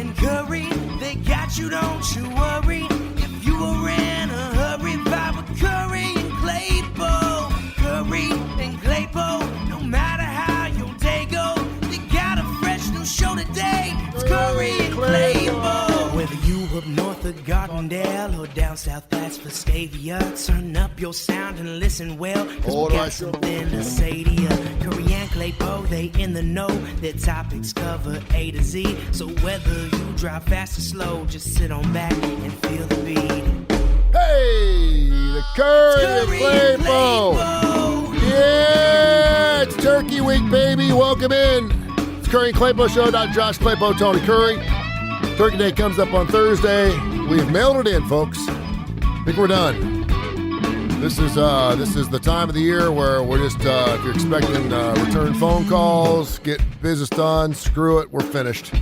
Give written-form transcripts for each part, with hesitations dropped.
and Curry, they got you, don't you worry. If you were in a hurry, vibe with Kurre and Klapow. Kurre and Klapow, no matter how your day go, they got a fresh new show today. It's Kurre and Klapow. Whether you up north of Gardendale or down south past Vestavia, turn up your sound and listen well, cause we got something to say to ya. Kurre and Klapow, they in the know, their topics cover A to Z. So whether you drive fast or slow, just sit on back and feel the beat. Hey, the Kurre and Klapow. Yeah, it's Turkey Week, baby. Welcome in. It's Kurre and Klapow Show. Josh Klapow, Tony Curry. Turkey Day comes up on Thursday. We've mailed it in, folks. I think we're done. This is the time of the year where we're just, if you're expecting return phone calls, get business done, screw it, we're finished.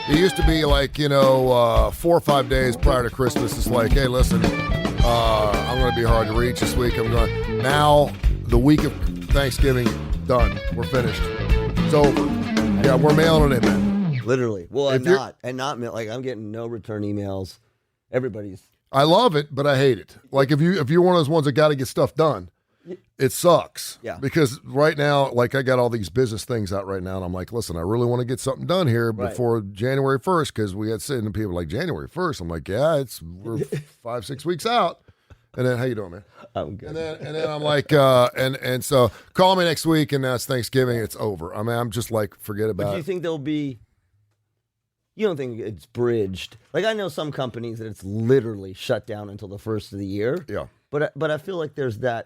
It used to be like, 4 or 5 days prior to Christmas. It's like, hey, listen, I'm going to be hard to reach this week. Now, the week of Thanksgiving, done. We're finished. It's over. Yeah, we're mailing it in, man. Literally. Well, I'm getting no return emails. Everybody's. I love it, but I hate it. Like if you're one of those ones that got to get stuff done, it sucks. Yeah. Because right now, like I got all these business things out right now, and I'm like, listen, I really want to get something done here before January 1st, because we had sitting people like January 1st. I'm like, yeah, we're 5-6 weeks out. And then, how you doing, man? I'm good. And then I'm like, and so call me next week, and now it's Thanksgiving. It's over. I mean, I'm just like, forget about it. Do you think there'll be? You don't think it's bridged? Like, I know some companies that it's literally shut down until the first of the year. Yeah. But I feel like there's the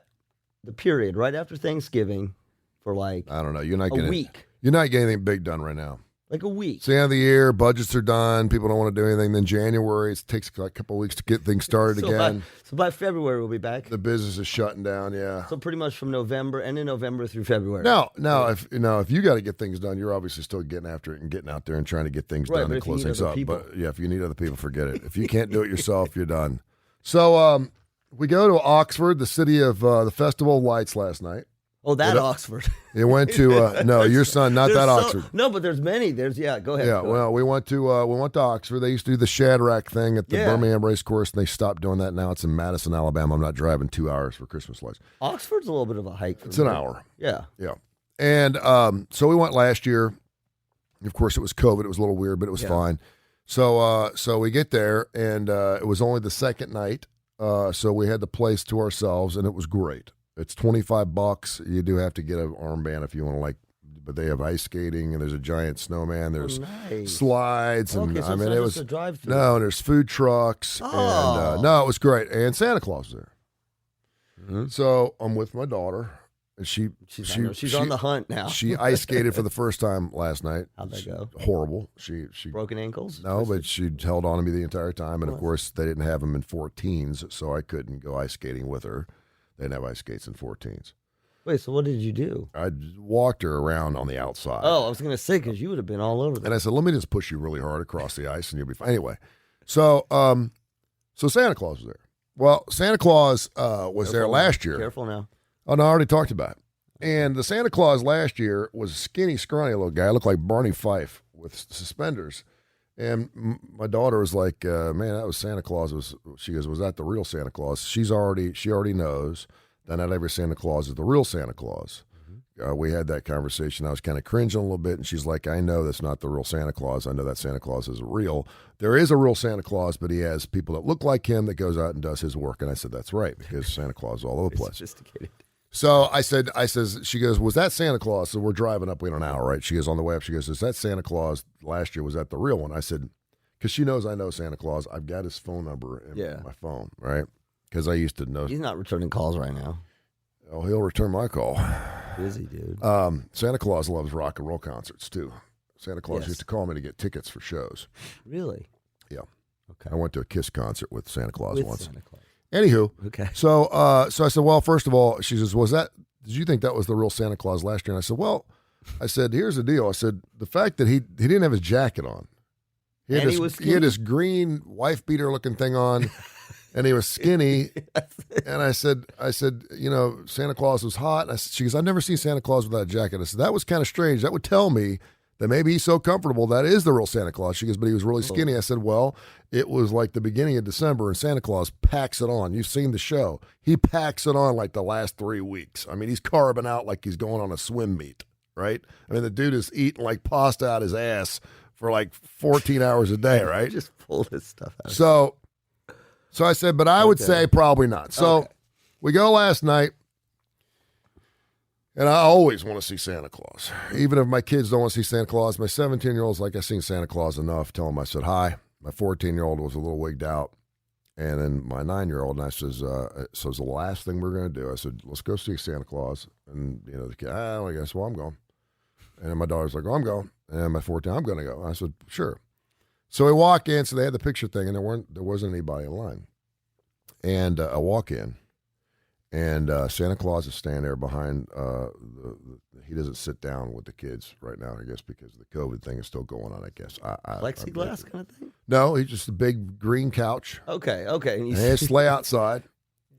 period right after Thanksgiving for like I don't know. a week. You're not getting anything big done right now. Like a week. It's the end of the year. Budgets are done. People don't want to do anything. Then January, it takes like a couple of weeks to get things started again. So by February, we'll be back. The business is shutting down. Yeah. So pretty much from November through February. No. If you got to get things done, you're obviously still getting after it and getting out there and trying to get things done and close things up. But yeah, if you need other people, forget it. If you can't do it yourself, you're done. So we go to Oxford, the city of the Festival of Lights, last night. Oh, Oxford. You went to no, your son, not that Oxford. No, but there's many. Go ahead. Yeah, go ahead. We went to Oxford. They used to do the Shadrack thing at the Birmingham Race Course, and they stopped doing that. Now it's in Madison, Alabama. I'm not driving 2 hours for Christmas lights. Oxford's a little bit of a hike. It's an hour. Yeah. And so we went last year. Of course, it was COVID. It was a little weird, but it was fine. So we get there, and it was only the second night, so we had the place to ourselves, and it was great. It's $25. You do have to get an armband if you want to, but they have ice skating, and there's a giant snowman. There's slides, and so I mean, it was a drive-through. No, and there's food trucks, and no, it was great, and Santa Claus was there. Mm-hmm. So I'm with my daughter, and she's on the hunt now. She ice skated for the first time last night. How'd that go? Horrible. She broken ankles? No, but she held on to me the entire time, and of course they didn't have them in 14s, so I couldn't go ice skating with her. They didn't have ice skates in 14s. Wait, so what did you do? I walked her around on the outside. Oh, I was going to say, because you would have been all over that. And I said, let me just push you really hard across the ice, and you'll be fine. Anyway, so Santa Claus was there. Well, Santa Claus was there last year. Careful now. Oh, no, I already talked about it. And the Santa Claus last year was a skinny, scrawny little guy. Looked like Barney Fife with suspenders. And my daughter was like, man, that was Santa Claus. She goes, was that the real Santa Claus? She already knows that not every Santa Claus is the real Santa Claus. Mm-hmm. We had that conversation. I was kind of cringing a little bit, and she's like, I know that's not the real Santa Claus. I know that Santa Claus is real. There is a real Santa Claus, but he has people that look like him that goes out and does his work. And I said, that's right, because Santa Claus is all over the place. Sophisticated. So she goes, was that Santa Claus? So we're driving up, we had an hour, right? She goes, on the way up, she goes, is that Santa Claus last year? Was that the real one? I said, because she knows I know Santa Claus. I've got his phone number in my phone, right? Because I used to know. He's not returning calls right now. Oh, he'll return my call. Busy, dude. Santa Claus loves rock and roll concerts, too. Santa Claus used to call me to get tickets for shows. Really? Yeah. Okay. I went to a Kiss concert with Santa Claus once. Santa Claus. Anywho, okay. So I said, well, first of all, she says, did you think that was the real Santa Claus last year? And I said, well, here's the deal. I said, the fact that he didn't have his jacket on. He had this green wife beater looking thing on, and he was skinny. And I said, Santa Claus was hot. And she goes, I've never seen Santa Claus without a jacket. I said, that was kind of strange. That would tell me that maybe he's so comfortable that is the real Santa Claus. She goes, but he was really skinny. I said, well, it was like the beginning of December, and Santa Claus packs it on. You've seen the show. He packs it on like the last 3 weeks. I mean, he's carving out like he's going on a swim meet, right? I mean, the dude is eating like pasta out his ass for like 14 hours a day, right? Just pull this stuff out. So I said, but I would say probably not. So we go last night, and I always want to see Santa Claus. Even if my kids don't want to see Santa Claus, my 17-year-old's like, I've seen Santa Claus enough. Tell him I said hi. My 14-year-old was a little wigged out. And then my 9-year-old, and I says, so it's the last thing we're going to do. I said, let's go see Santa Claus. And, the kid, I guess, well, I'm going. And then my daughter's like, oh, I'm going. And my 14, I'm going to go. I said, sure. So we walk in, so they had the picture thing, and there wasn't anybody in line. And I walk in. And Santa Claus is standing there behind. He doesn't sit down with the kids right now, I guess, because the COVID thing is still going on. I guess. Plexiglass kind of thing. No, he's just a big green couch. Okay. And he has sleigh outside,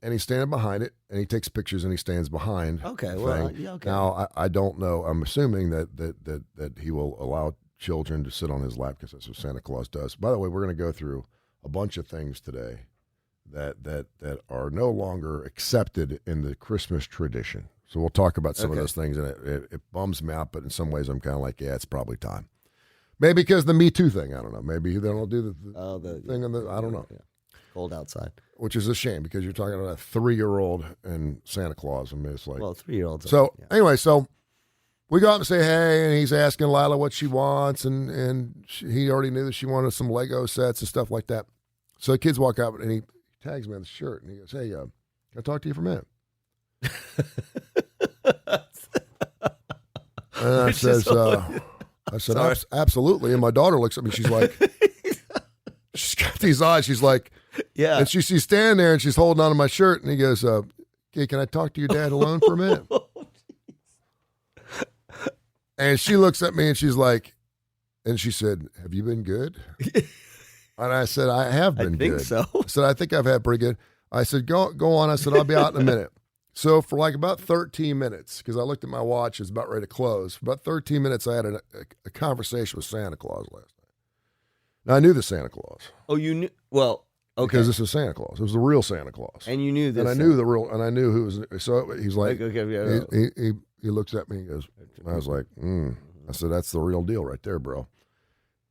and he's standing behind it, and he takes pictures, and he stands behind. Okay. Okay. Now I don't know. I'm assuming that he will allow children to sit on his lap because that's what Santa Claus does. By the way, we're going to go through a bunch of things today that are no longer accepted in the Christmas tradition. So we'll talk about some of those things, and it bums me out, but in some ways I'm kind of like, yeah, it's probably time. Maybe because the Me Too thing, I don't know. Maybe they don't do the thing on the, I don't know. Yeah. Cold outside. Which is a shame because you're talking about a 3-year-old and Santa Claus. I mean, it's like. Well, 3-year-olds. So anyway, so we go out and say, hey, and he's asking Lila what she wants, and he already knew that she wanted some Lego sets and stuff like that. So the kids walk out, and he tags me on the shirt, and he goes, hey, can I talk to you for a minute? And I said, absolutely. And my daughter looks at me. She's like, she's got these eyes. She's like, yeah. And she's standing there, and she's holding on to my shirt, and he goes, okay, can I talk to your dad alone for a minute? And she looks at me, and she's like, and she said, have you been good? And I said, I have been good. I think so. I said, I think I've had pretty good. I said, go on. I said, I'll be out in a minute. So for like about 13 minutes, because I looked at my watch, it's about ready to close. For about 13 minutes, I had a conversation with Santa Claus last night. Now, I knew the Santa Claus. Oh, you knew? Well, okay. Because this is Santa Claus. It was the real Santa Claus. And you knew this. And I knew the real, and I knew who was, so he's like, okay, he looks at me and goes, I was like, I said, that's the real deal right there, bro.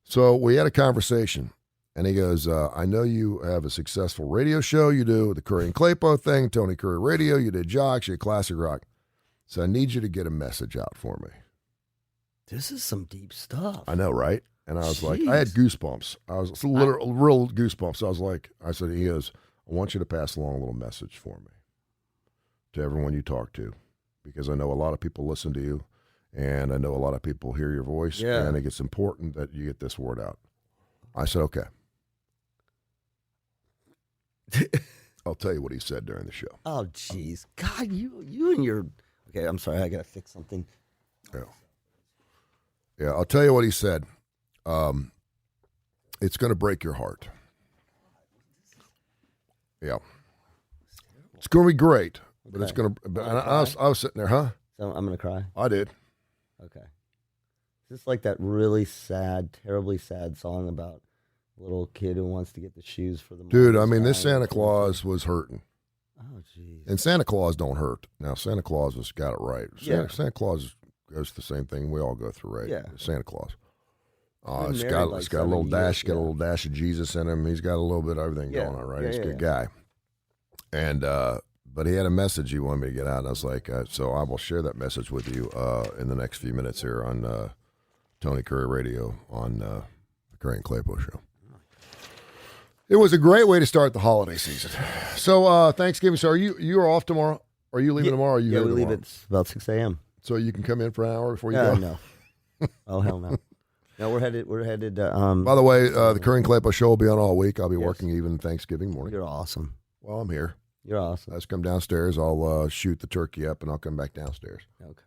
So we had a conversation. And he goes, I know you have a successful radio show. You do the Kurre and Klapow thing, Tony Kurre Radio. You did Jocks, you did Classic Rock. So I need you to get a message out for me. This is some deep stuff. I know, right? And I was like, I had goosebumps. I was real goosebumps. I said, he goes, I want you to pass along a little message for me to everyone you talk to, because I know a lot of people listen to you, and I know a lot of people hear your voice, and I think it's important that you get this word out. I said, okay. I'll tell you what he said during the show. Oh, jeez. God, you and your... Okay, I'm sorry. I got to fix something. Yeah, I'll tell you what he said. It's going to break your heart. Yeah. It's going to be great, but it's going to... I was sitting there, huh? So I'm going to cry? I did. Okay. Is this like that really sad, terribly sad song about a little kid who wants to get the shoes for the dude? I mean, this Santa Claus was hurting. Oh, jeez. And Santa Claus don't hurt. Now, Santa Claus has got it right. Santa Claus goes through the same thing we all go through, right? Yeah. Santa Claus. It's got a little dash. Got a little dash of Jesus in him. He's got a little bit of everything going on, right? He's a good guy. And but he had a message he wanted me to get out. And I was like, so I will share that message with you in the next few minutes here on Tony Kurre Radio on the Kurre and Klapow Show. It was a great way to start the holiday season. So Thanksgiving. So you are off tomorrow? Are you leaving tomorrow? Or are you we leave at about 6 a.m. So you can come in for an hour before you go? No. Oh, hell no. No, we're headed. By the way, the Kurre and Klapow Show will be on all week. I'll be working even Thanksgiving morning. You're awesome. Well, I'm here. You're awesome. Let's come downstairs. I'll shoot the turkey up, and I'll come back downstairs. Okay.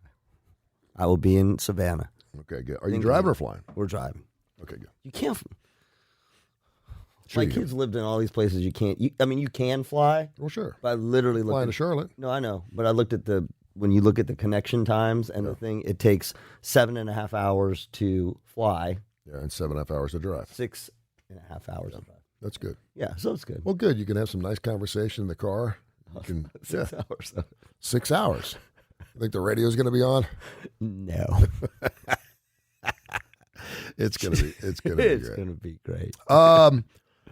I will be in Savannah. Okay, good. Are you driving or flying? We're driving. Okay, good. You can't. Sure My kids lived in all these places. You can't. You can fly. Well, sure. But I literally flying to Charlotte. No, I know. But I looked at the when you look at the connection times and the thing, it takes 7.5 hours to fly. Yeah, and 7.5 hours to drive. 6.5 hours to drive. That's good. Yeah, so it's good. Well, good. You can have some nice conversation in the car. You can 6 hours. 6 hours. I think the radio's going to be on. No. It's going to be. It's going to be It's great. going to be great.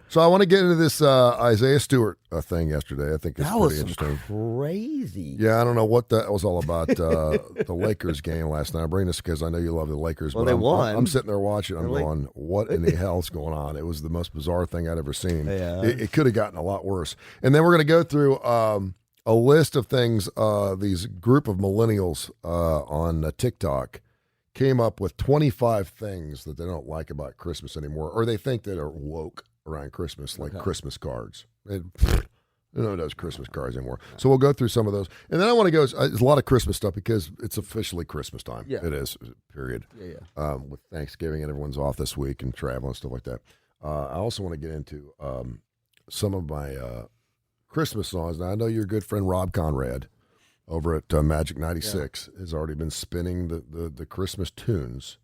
So I want to get into this Isaiah Stewart thing yesterday. I think it's That pretty was interesting. crazy. Yeah, I don't know what that was all about. The Lakers game last night. I bring this because I know you love the Lakers. Well, but they I'm, won. I'm sitting there watching. I'm They're going, what in the hell's going on? It was the most bizarre thing I'd ever seen. Yeah. It could have gotten a lot worse. And then we're going to go through a list of things. These group of millennials on TikTok came up with 25 things that they don't like about Christmas anymore, or they think that are woke around Christmas, like Christmas cards. No one does Christmas cards anymore. So we'll go through some of those. And then I want to go, there's a lot of Christmas stuff because it's officially Christmas time. Yeah. It is, period. Yeah. With Thanksgiving and everyone's off this week and travel and stuff like that. I also want to get into some of my Christmas songs. Now, I know your good friend Rob Conrad over at Magic 96 has already been spinning the Christmas tunes.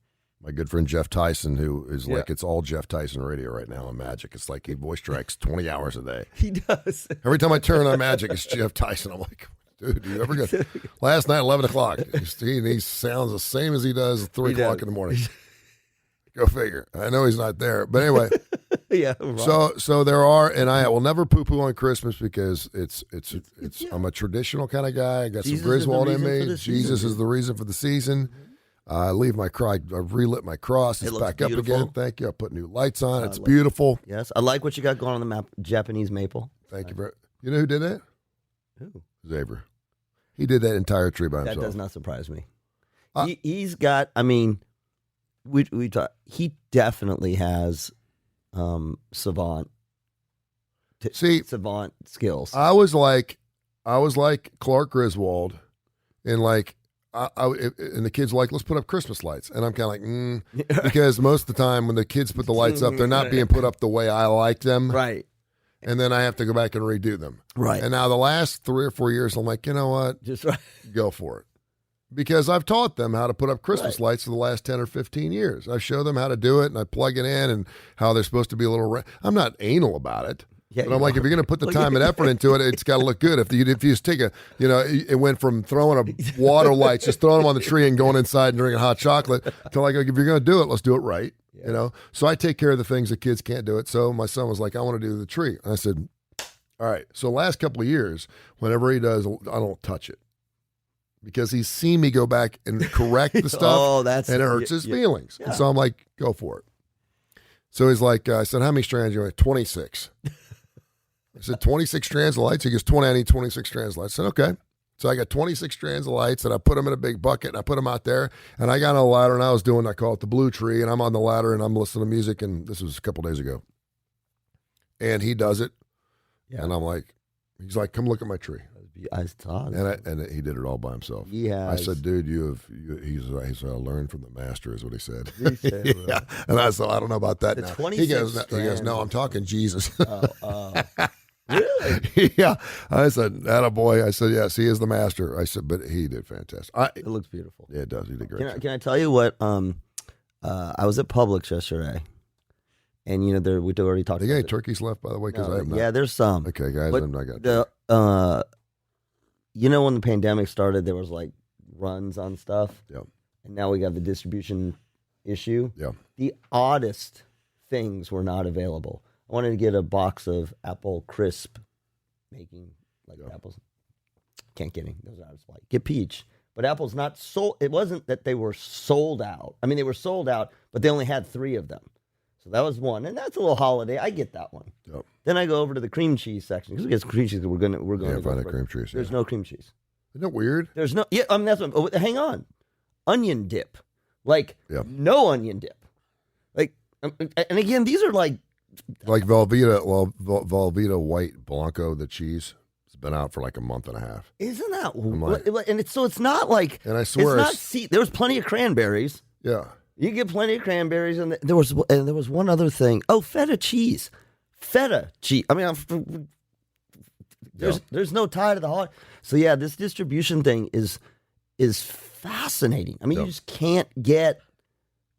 My good friend Jeff Tyson, who is like, it's all Jeff Tyson radio right now on Magic. It's like he voice tracks 20 hours a day. He does. Every time I turn on Magic, it's Jeff Tyson. I'm like, dude, you ever get last night, 11 o'clock. He sounds the same as he does at 3 o'clock in the morning. Go figure. I know he's not there. But anyway. Yeah. So there are, and I will never poo-poo on Christmas because it's I'm a traditional kind of guy. I got Jesus some Griswold in me. Jesus is the reason for the season. I leave my I relit my cross. It's back up again. Thank you. I put new lights on. It's beautiful. Yes, I like what you got going on the map. Japanese maple. Thank you very. You know who did that? Who? Xavier. He did that entire tree by That himself. does not surprise me. He's got. I mean, we talk. He definitely has savant skills. I was like Clark Griswold, and like. And the kids were like, let's put up Christmas lights. And I'm kind of like, because most of the time when the kids put the lights up, they're not being put up the way I like them. Right. And then I have to go back and redo them. Right. And now the last 3 or 4 years, I'm like, you know what? Just right. Go for it. Because I've taught them how to put up Christmas lights for the last 10 or 15 years. I show them how to do it, and I plug it in and how they're supposed to be a little I'm not anal about it. Yeah, but I'm like, if you're going to put the time and effort into it, it's got to look good. If you just take it went from throwing a water lights, just throwing them on the tree and going inside and drinking hot chocolate to like, if you're going to do it, let's do it right. Yeah. So I take care of the things that kids can't do it. So my son was like, I want to do the tree. And I said, all right. So last couple of years, whenever he does, I don't touch it because he's seen me go back and correct the stuff. And it hurts his feelings. Yeah. And so I'm like, go for it. So he's like, I said, how many strands? You're like, 26. I said, 26 strands of lights? He goes, 20, I need 26 strands of lights. I said, okay. So I got 26 strands of lights, and I put them in a big bucket, and I put them out there, and I got on a ladder, and I call it the blue tree, and I'm on the ladder, and I'm listening to music, and this was a couple days ago. And he does it, and I'm like, he's like, come look at my tree. I saw it. And he did it all by himself. Yeah. I said, dude, he's I learned from the master, is what he said. He said yeah. And I said, I don't know about that now. He goes, no, I'm talking Jesus. Really? Yeah. I said, attaboy. I said, yes, he is the master. I said, but he did fantastic. It looks beautiful. Yeah, it does. He did great. Can I tell you what? I was at Publix yesterday, and we'd already talked. They got any turkeys left, by the way? Because I have not. Yeah, there's some. Okay, guys, but I'm not got the. When the pandemic started, there was like runs on stuff. Yeah. And now we got the distribution issue. Yeah. The oddest things were not available. I wanted to get a box of apple crisp, making like apples. Can't get any. Those are out of supply. Get peach, but apples not sold. It wasn't that they were sold out. I mean, they were sold out, but they only had 3 of them. So that was one, and that's a little holiday. I get that one. Yep. Then I go over to the cream cheese section because we get cream cheese. We're going to find a cream cheese. There's no cream cheese. Isn't that weird? There's no. Yeah, that's what. Hang on, onion dip, no onion dip, and again, these are like Velveeta white Blanco, the cheese. It's been out for like a month and a half. Isn't that? And it's not like. And I swear, there was plenty of cranberries. Yeah. You get plenty of cranberries, and there was one other thing. Oh, feta cheese. I mean, there's no tie to the holiday. So yeah, this distribution thing is is fascinating. I mean, you just can't get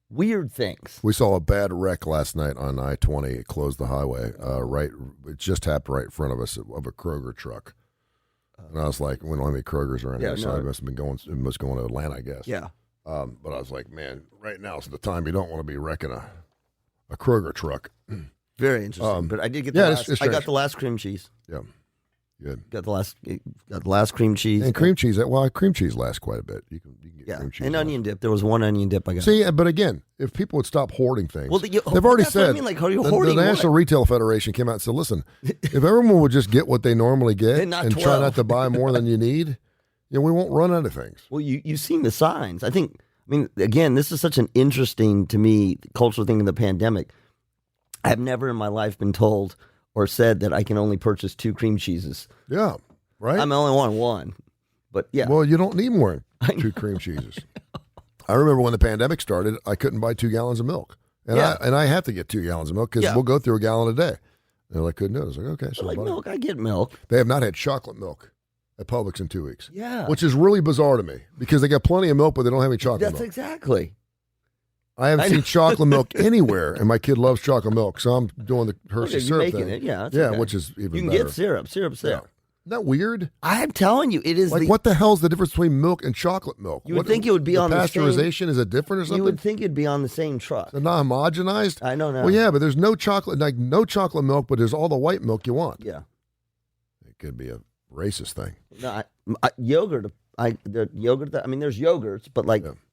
weird things. We saw a bad wreck last night on I-20. It closed the highway. It just happened right in front of us of a Kroger truck. And I was like, we don't have any Krogers around here, so I must have been going to Atlanta, I guess. Yeah. But I was like, man, right now is the time you don't want to be wrecking a Kroger truck. Very interesting. But I did get I got the last cream cheese. Yeah. Good. Got the last cream cheese. And cream cheese, cream cheese lasts quite a bit. You can get cream cheese. And onion dip. There was one onion dip I got. See, but again, if people would stop hoarding things, they've already said. What I mean, like, how are you hoarding the National Retail Federation came out and said, listen, if everyone would just get what they normally get and try not to buy more than you need, we won't run out of things. Well, you've seen the signs. I mean, again, this is such an interesting, to me, cultural thing in the pandemic. I have never in my life been told or said that I can only purchase 2 cream cheeses. Yeah, right? I'm only want one. But yeah. Well, you don't need more than 2 cream cheeses. I remember when the pandemic started, I couldn't buy 2 gallons of milk. And I have to get 2 gallons of milk because we'll go through a gallon a day. And I couldn't do it. I was like, okay. So milk, I get milk. They have not had chocolate milk at Publix in 2 weeks. Yeah. Which is really bizarre to me because they got plenty of milk, but they don't have any chocolate milk. That's exactly. I haven't seen chocolate milk anywhere, and my kid loves chocolate milk, so I'm doing the Hershey syrup making thing. It, okay. Which is even better. You can get syrup. Yeah. Isn't that weird? I'm telling you, it is. Like, what the hell's the difference between milk and chocolate milk? You would think it would be on the same. Pasteurization, is it different or something? You would think it'd be on the same truck. It's not homogenized? I don't know. Well, yeah, but there's no chocolate milk, but there's all the white milk you want. Yeah. It could be a racist thing. No, yogurt. There's yogurts, but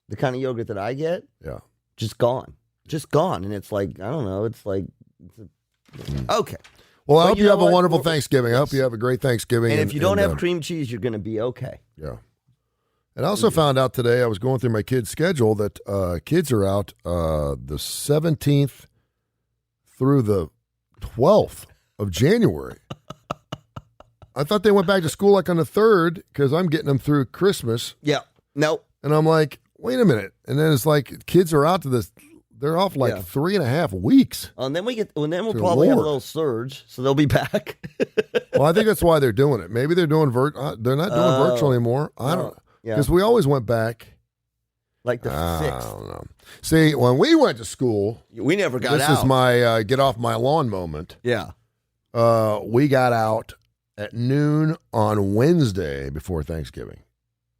the kind of yogurt that I get, just gone. And it's like, I don't know, it's like, okay. Well, I hope you have a wonderful Thanksgiving. I hope you have a great Thanksgiving. And if you don't have cream cheese, you're going to be okay. Yeah. And I also found out today, I was going through my kids' schedule, that kids are out the 17th through the 12th of January. I thought they went back to school like on the 3rd because I'm getting them through Christmas. Yeah. No. And I'm like, wait a minute. And then it's like kids are out to this. They're off like 3.5 weeks. And then we'll probably have a little surge, so they'll be back. Well, I think that's why they're doing it. Maybe they're doing they're not doing virtual anymore. I don't know. Because we always went back. Like the 6th. I don't know. See, when we went to school, we never got out. This is my get off my lawn moment. Yeah. We got out at noon on Wednesday before Thanksgiving.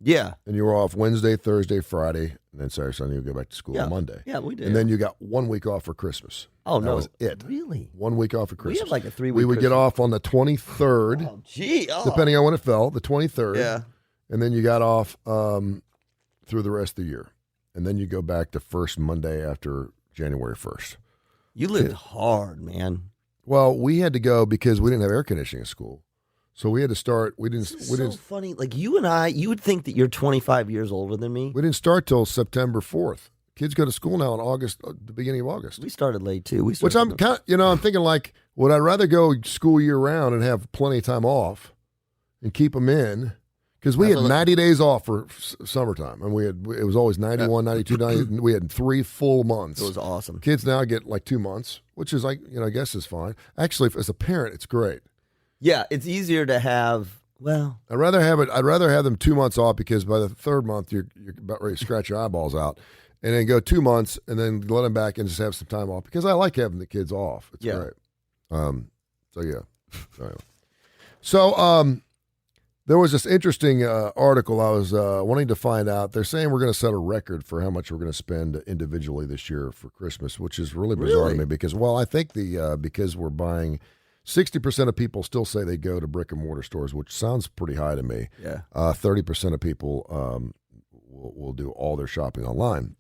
Yeah. And you were off Wednesday, Thursday, Friday, and then Saturday, Sunday, you go back to school on Monday. Yeah, we did. And then you got 1 week off for Christmas. Oh, that was it. Really? 1 week off for Christmas. We had like a 3-week We would Christmas. get off on the 23rd. Oh, gee. Oh. Depending on when it fell, the 23rd. Yeah. And then you got off through the rest of the year. And then you go back to first Monday after January 1st. You lived hard, man. Well, we had to go because we didn't have air conditioning at school. So we had to start. We didn't. Funny. Like you and I, you would think that you're 25 years older than me. We didn't start till September 4th. Kids go to school now in August, the beginning of August. We started late too. Which I'm kind of, I'm thinking like, would I rather go school year round and have plenty of time off, and keep them in? Because we had 90 days off for summertime, and it was always 91, 92, 90. We had 3 full months. It was awesome. Kids now get like 2 months, which is like, I guess is fine. Actually, as a parent, it's great. Yeah, it's easier to have. Well, I'd rather have them 2 months off because by the 3rd month you're about ready to scratch your eyeballs out, and then go 2 months and then let them back and just have some time off because I like having the kids off. It's great. So there was this interesting article I was wanting to find out. They're saying we're going to set a record for how much we're going to spend individually this year for Christmas, which is really bizarre to me because I think because we're buying. 60% of people still say they go to brick and mortar stores, which sounds pretty high to me. Yeah. 30% of people will do all their shopping online.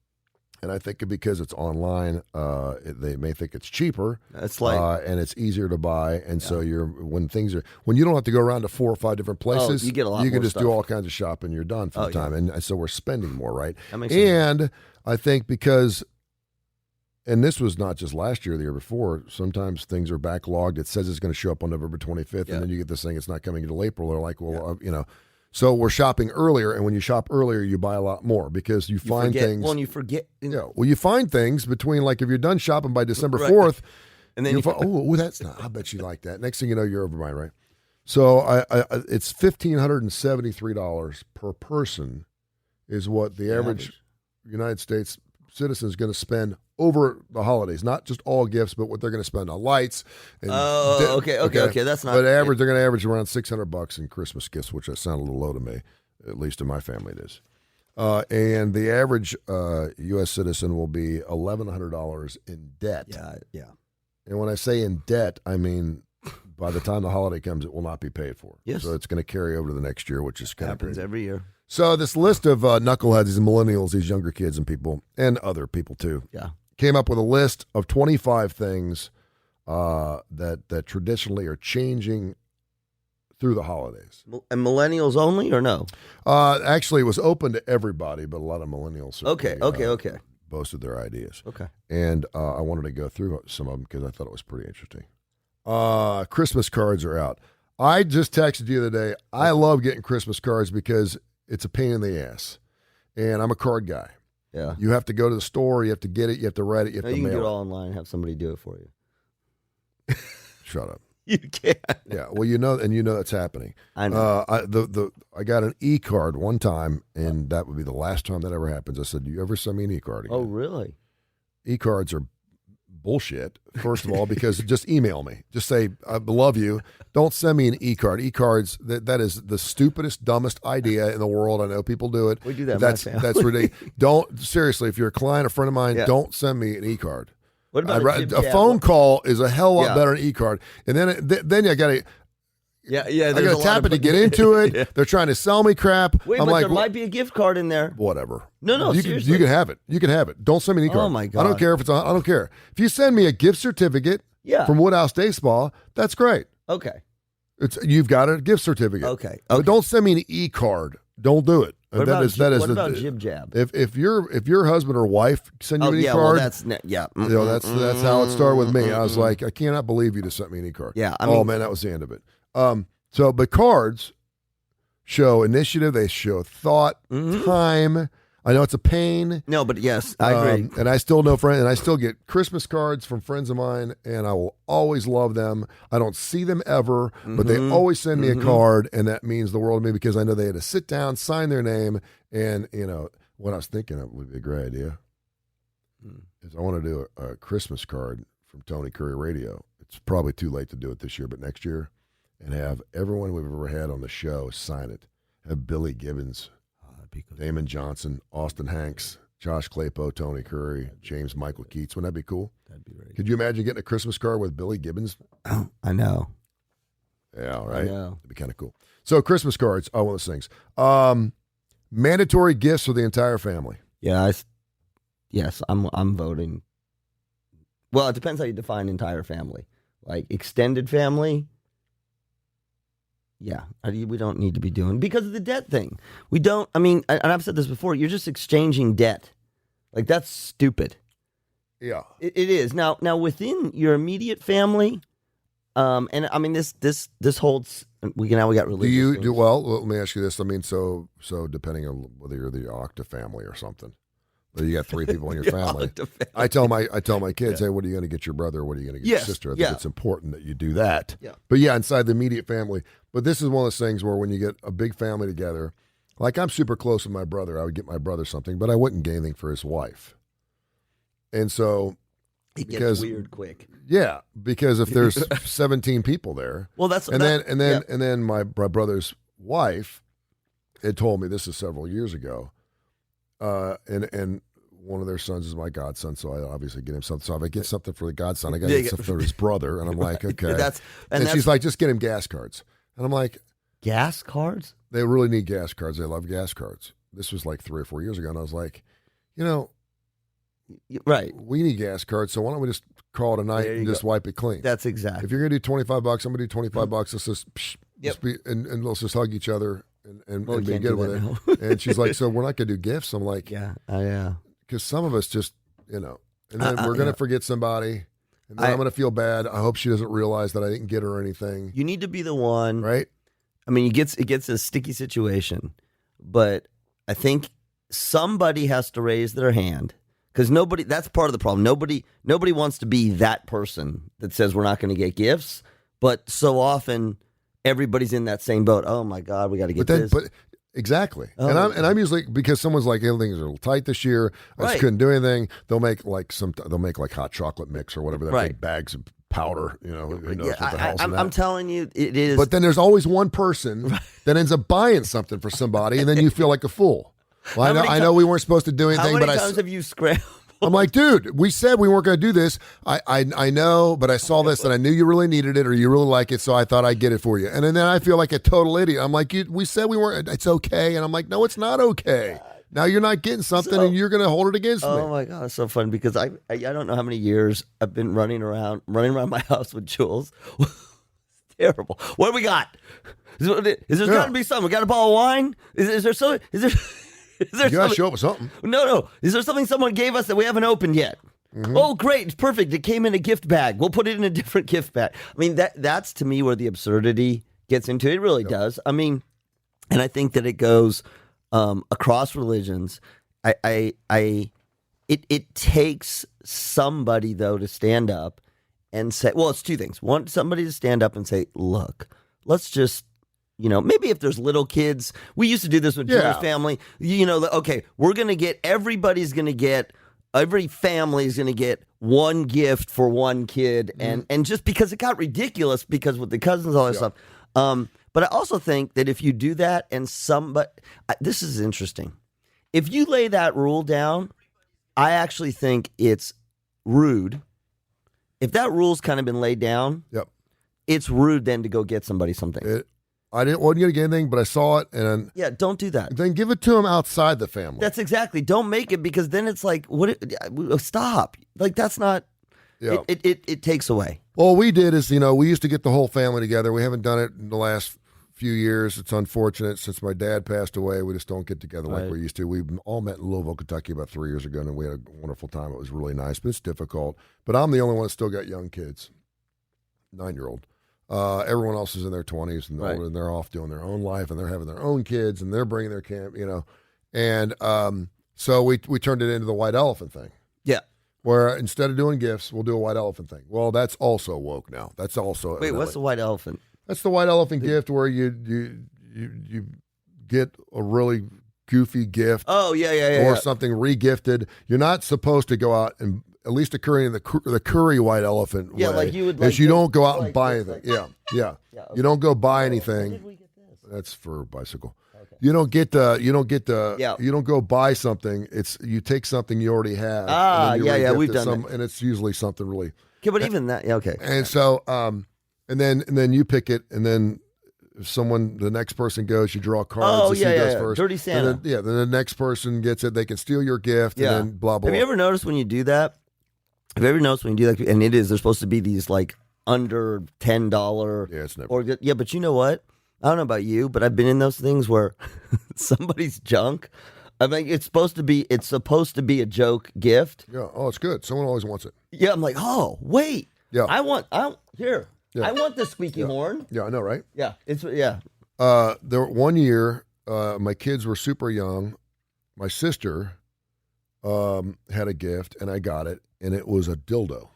And I think because it's online, they may think it's cheaper. That's like, and it's easier to buy. And so when you don't have to go around to 4 or 5 different places, you get a lot you can more just stuff. do all kinds of shopping. You're done for the time. And so we're spending more, right? That makes sense. And I think because. And this was not just last year, the year before. Sometimes things are backlogged. It says it's going to show up on November 25th, and then you get this thing, it's not coming until April. They're like, so we're shopping earlier, and when you shop earlier, you buy a lot more because you find things. Well, and you forget. You find things between, like, if you're done shopping by December 4th, and then that's not, I bet you like that. Next thing you know, you're over mine, right? So it's $1,573 per person is what the average United States citizen is going to spend over the holidays. Not just all gifts, but what they're going to spend on lights. And okay. That's not. But they're going to average around $600 in Christmas gifts, which sound a little low to me. At least in my family, it is. And the average U.S. citizen will be $1,100 in debt. Yeah. And when I say in debt, I mean by the time the holiday comes, it will not be paid for. Yes. So it's going to carry over to the next year, which is kind of Happens crazy. every year. So this list of knuckleheads, these millennials, these younger kids and people, and other people too, came up with a list of 25 things that traditionally are changing through the holidays. And millennials only, or no? Actually, it was open to everybody, but a lot of millennials Okay. boasted their ideas. Okay. And I wanted to go through some of them because I thought it was pretty interesting. Christmas cards are out. I just texted you the other day. I love getting Christmas cards because it's a pain in the ass. And I'm a card guy. Yeah. You have to go to the store. You have to get it. You have to write it. You have to you can mail do it it. all online and have somebody do it for you. Shut up. You can. Yeah. Well, you know that's happening. I know. I got an e-card one time, and that would be the last time that ever happens. I said, "Do you ever send me an e-card again?" Oh, really? E-cards are bullshit, first of all, because just email me. Just say, "I love you." Don't send me an e-card. E-cards, that is the stupidest, dumbest idea in the world. I know people do it. We do that in That's my family. that's ridiculous. Don't, seriously, if you're a client, a friend of mine, Yeah. don't send me an e-card. What about a phone call is a hell of a lot better than an e-card. And then I got to... Yeah. I got to tap it to get into it. Yeah. They're trying to sell me crap. Wait, I'm but like, there might be a gift card in there. Whatever. No, seriously. You can have it. You can have it. Don't send me an e-card. Oh, my God. I don't care if it's on. I don't care. If you send me a gift certificate from Woodhouse Day Spa, that's great. Okay. You've got a gift certificate. Okay. But don't send me an e-card. Don't do it. What about Jib Jab? If your husband or wife send you an e-card, that's that's how it started with me. I was like, I cannot believe you just sent me an e-card. Yeah, man, that was the end of it. But cards show initiative. They show thought, time. I know it's a pain. No, but yes, I agree. And I still know friends, and I still get Christmas cards from friends of mine, and I will always love them. I don't see them ever, but they always send me a card, and that means the world to me because I know they had to sit down, sign their name, and what I was thinking of would be a great idea is I want to do a Christmas card from Tony Curry Radio. It's probably too late to do it this year, but next year, and have everyone we've ever had on the show sign it. Have Billy Gibbons, Damon Johnson, Austin Hanks, Josh Klapow, Tony Curry, James Michael Keats. Wouldn't that be cool? That'd be very Could you imagine getting a Christmas card with Billy Gibbons? I know. Yeah, right? I know. That'd be kind of cool. So Christmas cards, one of those things. Mandatory gifts for the entire family. Yeah, I'm voting. Well, it depends how you define entire family. Like extended family, yeah, we don't need to be doing because of the debt thing. We don't. I mean, and I've said this before. You're just exchanging debt. Like that's stupid. Yeah, it is. Now within your immediate family, and I mean this holds. We got religious. Do you things. do well? Let me ask you this. I mean, so depending on whether you're the Octa family or something. But you got 3 people in your family. I tell my kids, hey, what are you going to get your brother? What are you going to get your sister? I think it's important that you do that. Yeah. But yeah, inside the immediate family. But this is one of those things where when you get a big family together, like I'm super close with my brother. I would get my brother something, but I wouldn't get anything for his wife. And so it gets weird quick. Yeah, because if there's 17 people there, well, and then my brother's wife had told me, this is several years ago. And one of their sons is my godson, so I obviously get him something. So if I get something for the godson, I got to get something for his brother, and I'm like, okay. And she's like, just get him gas cards, and I'm like, gas cards? They really need gas cards. They love gas cards. This was like 3 or 4 years ago, and I was like, right, we need gas cards, so why don't we just call it a night and just wipe it clean? That's exactly. If you're gonna do $25, I'm gonna do $25. Let's just and let's just hug each other. And be good with it. And she's like, so we're not going to do gifts? I'm like, yeah. Because some of us just, and then we're going to forget somebody, and then I'm going to feel bad. I hope she doesn't realize that I didn't get her anything. You need to be the one. Right? I mean, it gets a sticky situation, but I think somebody has to raise their hand because that's part of the problem. Nobody wants to be that person that says we're not going to get gifts, but so often everybody's in that same boat. Oh my God, we got to get this. But Exactly. Oh, And I'm usually, because someone's like, hey, things are a little tight this year. I just Right. couldn't do anything. They'll make like hot chocolate mix or whatever. That Right. big bags of powder. You know, who knows Yeah, what the hell's in that. I'm telling you, it is. But then there's always one person that ends up buying something for somebody, and then you feel like a fool. Well, I know we weren't supposed to do anything, how many but times have you scrambled? I'm like, dude, we said we weren't going to do this. I know, but I saw this and I knew you really needed it or you really like it, so I thought I'd get it for you. And then I feel like a total idiot. I'm like, we said we weren't. It's okay. And I'm like, no, it's not okay. Now you're not getting something and you're going to hold it against me. Oh my God, it's so fun because I don't know how many years I've been running around my house with Jules. Terrible. What do we got? Is there got to be something? We got a bottle of wine? Is there something? Is there You got to show up with something. No. Is there something someone gave us that we haven't opened yet? Mm-hmm. Oh, great. It's perfect. It came in a gift bag. We'll put it in a different gift bag. I mean, that's to me where the absurdity gets into. It really does. I mean, and I think that it goes across religions. It takes somebody, though, to stand up and say, well, it's two things. One, somebody to stand up and say, look, let's just, maybe if there's little kids, we used to do this with Julie's family. Okay, every family's going to get one gift for one kid. And just because it got ridiculous because with the cousins, all that stuff. But I also think that if you do that and this is interesting. If you lay that rule down, I actually think it's rude. If that rule's kind of been laid down, it's rude then to go get somebody something. I wasn't going to get anything, but I saw it, and don't do that. Then give it to them outside the family. That's exactly. Don't make it because then it's like, stop. Like that's not. Yeah. It takes away. Well, what we did is, we used to get the whole family together. We haven't done it in the last few years. It's unfortunate since my dad passed away. We just don't get together like we used to. We all met in Louisville, Kentucky about 3 years ago, and we had a wonderful time. It was really nice, but it's difficult. But I'm the only one that still got young kids, 9-year-old. Everyone else is in their 20s and older, and they're off doing their own life, and they're having their own kids, and they're bringing their camp, And so we turned it into the white elephant thing. Yeah. Where instead of doing gifts, we'll do a white elephant thing. Well, that's also woke now. That's also what's the white elephant? That's the white elephant gift where you get a really goofy gift. Oh yeah. Or something re-gifted. You're not supposed to go out and at least occurring in the Curry white elephant way. Like you would. Is you don't go out and buy this, anything. Yeah. Okay. You don't go buy anything. Where did we get this? That's for a bicycle. Okay. You don't go buy something. It's you take something you already have. We've done that. And it's usually something really. Okay, but even that, okay. And so, and then you pick it, and then if the next person goes, you draw cards. Who goes first. Dirty Santa. Then the next person gets it. They can steal your gift, and then blah blah. Have you ever noticed when you do that? And they're supposed to be these like under $10. Yeah, it's never. But you know what? I don't know about you, but I've been in those things where somebody's junk. I mean, it's supposed to be a joke gift. Yeah. Oh, it's good. Someone always wants it. Yeah. I'm like, oh, wait. Yeah. I want the squeaky horn. Yeah, I know, right? Yeah. There one year, my kids were super young. My sister had a gift, and I got it, and it was a dildo.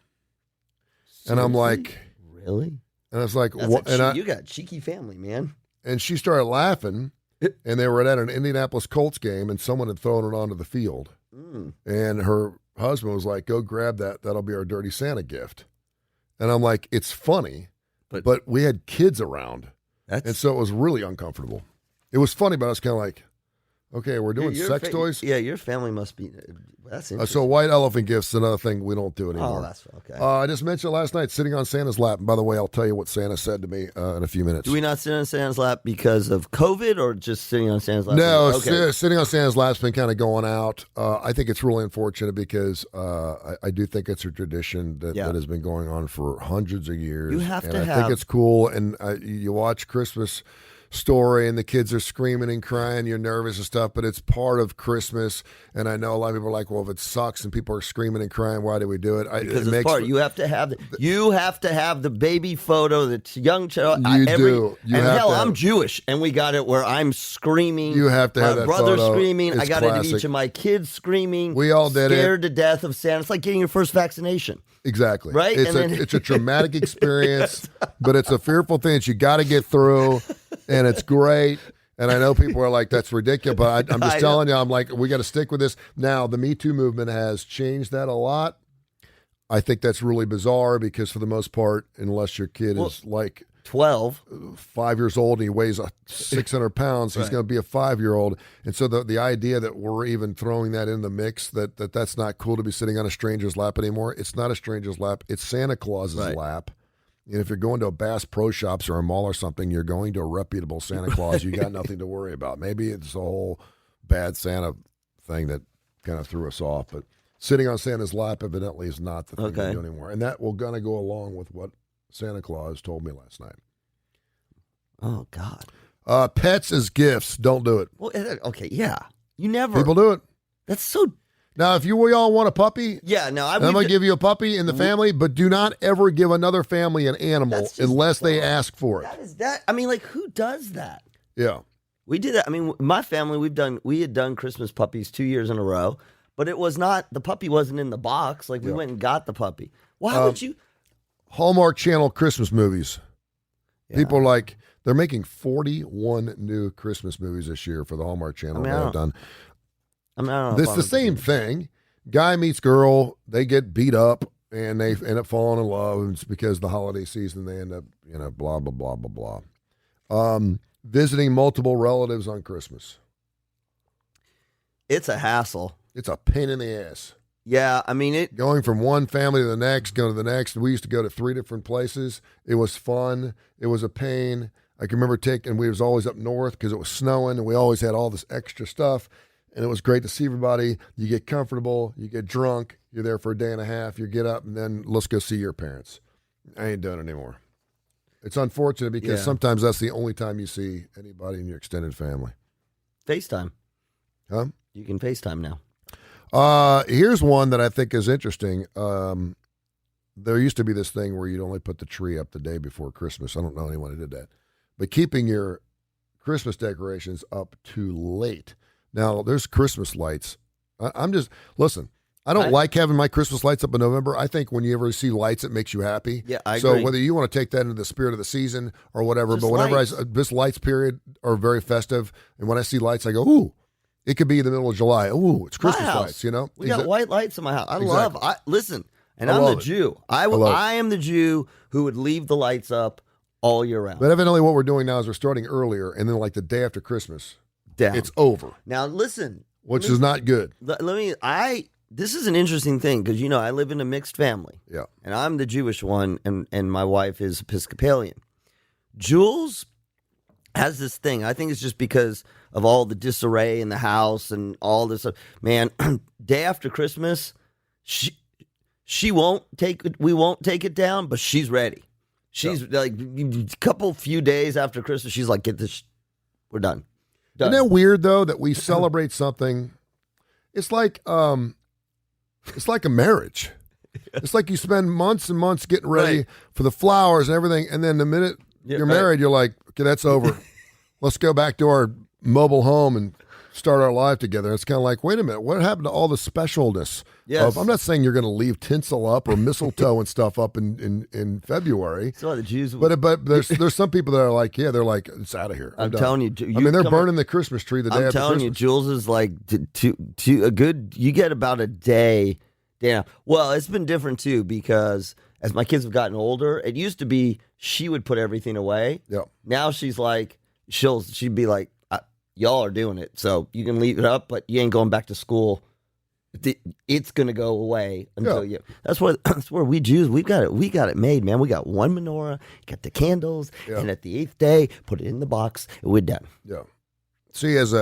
Seriously? And I'm like, really? And I was like, what? You got a cheeky family, man. And she started laughing, and they were at an Indianapolis Colts game, and someone had thrown it onto the field. And her husband was like, go grab that. That'll be our Dirty Santa gift. And I'm like, it's funny, but we had kids around. And so it was really uncomfortable. It was funny, but I was kind of like, okay, we're doing sex toys? Yeah, your family must be. That's interesting. So white elephant gifts is another thing we don't do anymore. Oh, that's okay. I just mentioned last night sitting on Santa's lap. And by the way, I'll tell you what Santa said to me in a few minutes. Do we not sit on Santa's lap because of COVID or just sitting on Santa's lap? No, sitting on Santa's lap's been kind of going out. I think it's really unfortunate because I do think it's a tradition that has been going on for hundreds of years. You have to I think it's cool. And you watch Christmas Story and the kids are screaming and crying, you're nervous and stuff, but it's part of Christmas. And I know a lot of people are like, well, if it sucks and people are screaming and crying, why do we do it? Because it's part. You have to have the baby photo, the young child. I'm Jewish, and we got it where I'm screaming. You have to have that brother photo. Screaming. It's I got classic. it of each of my kids screaming. We all did scared to death of Santa. It's like getting your first vaccination. Exactly. Right? It's a traumatic experience, but it's a fearful thing that you got to get through, and it's great. And I know people are like, that's ridiculous, but I'm just I telling you, I'm like, we got to stick with this. Now, the Me Too movement has changed that a lot. I think that's really bizarre because for the most part, unless your kid is like 12, 5 years old and he weighs 600 pounds, he's going to be a 5-year-old. And so the idea that we're even throwing that in the mix, that's not cool to be sitting on a stranger's lap anymore. It's not a stranger's lap. It's Santa Claus's lap. And if you're going to a Bass Pro Shops or a mall or something, you're going to a reputable Santa Claus. You got nothing to worry about. Maybe it's a whole bad Santa thing that kind of threw us off. But sitting on Santa's lap evidently is not the thing to do anymore. And that will going to go along with what Santa Claus told me last night. Oh, God. Pets as gifts. Don't do it. Well, okay, yeah. You never. People do it. That's so. Now, if we all want a puppy, I'm going to give you a puppy in the family, but do not ever give another family an animal unless they ask for it. I mean, like, who does that? Yeah. We did that. I mean, my family, we had done Christmas puppies 2 years in a row, but it was not, the puppy wasn't in the box. Like, we went and got the puppy. Why would you? Hallmark Channel Christmas movies. Yeah. People are like, they're making 41 new Christmas movies this year for the Hallmark Channel. They have done. I don't know. It's the same thing. Guy meets girl, they get beat up, and they end up falling in love. And it's because the holiday season, they end up, blah, blah, blah, blah, blah. Visiting multiple relatives on Christmas. It's a hassle. It's a pain in the ass. Yeah, I mean, going from one family to the next, going to the next. We used to go to 3 different places. It was fun. It was a pain. I can remember we was always up north because it was snowing, and we always had all this extra stuff. And it was great to see everybody. You get comfortable. You get drunk. You're there for a day and a half. You get up, and then let's go see your parents. I ain't doing it anymore. It's unfortunate because sometimes that's the only time you see anybody in your extended family. FaceTime. Huh? You can FaceTime now. Here's one that I think is interesting. There used to be this thing where you'd only put the tree up the day before Christmas. I don't know anyone who did that. But keeping your Christmas decorations up too late. Now, there's Christmas lights. Listen, I don't like having my Christmas lights up in November. I think when you ever see lights, it makes you happy. Yeah, I agree. So whether you want to take that into the spirit of the season or whatever, but whenever this lights period are very festive, and when I see lights, I go, ooh, it could be the middle of July. Ooh, it's Christmas lights, We got white lights in my house. Listen, and I'm the Jew. I am the Jew who would leave the lights up all year round. But evidently what we're doing now is we're starting earlier, and then like the day after Christmas, it's over. Now listen, which is not good. This is an interesting thing because I live in a mixed family. Yeah, and I'm the Jewish one, and my wife is Episcopalian. Jules has this thing. I think it's just because of all the disarray in the house and all this. Man, day after Christmas, we won't take it down, but she's ready. She's like a few days after Christmas, she's like, get this, we're done. Isn't that weird though that we celebrate something? It's like a marriage. It's like you spend months and months getting ready for the flowers and everything, and then the minute you're married, you're like, okay, that's over. Let's go back to our mobile home and start our life together. It's kind of like, wait a minute, what happened to all the specialness? Yes. I'm not saying you're going to leave tinsel up or mistletoe and stuff up in February. So the Jews, but there's some people that are like, they're like, it's out of here. I'm telling you, they're burning the Christmas tree the day after Christmas. I'm telling you, Jules is like a good. You get about a day. Damn. Well, it's been different too because as my kids have gotten older, it used to be she would put everything away. Yeah. Now she's like, she'd be like, y'all are doing it, so you can leave it up, but you ain't going back to school. It's gonna go away until you. That's where we Jews we got it made, man. We got one menorah, got the candles, and at the 8th day, put it in the box, and we're done. Yeah. See, as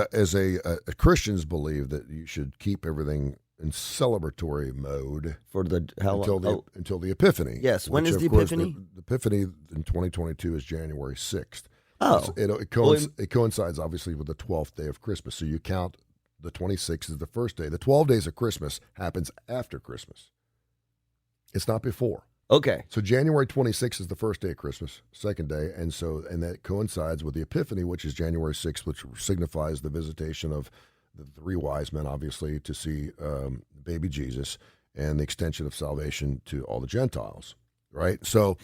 Christians believe that you should keep everything in celebratory mode for until the Epiphany. Yes. When is the Epiphany? The Epiphany in 2022 is January 6th. Oh, it coincides obviously with the 12th day of Christmas. So you count the 26th as the first day. The 12 days of Christmas happens after Christmas. It's not before. Okay. So January 26th is the first day of Christmas, second day, and that coincides with the Epiphany, which is January 6th, which signifies the visitation of the 3 wise men, obviously, to see baby Jesus and the extension of salvation to all the Gentiles, right? So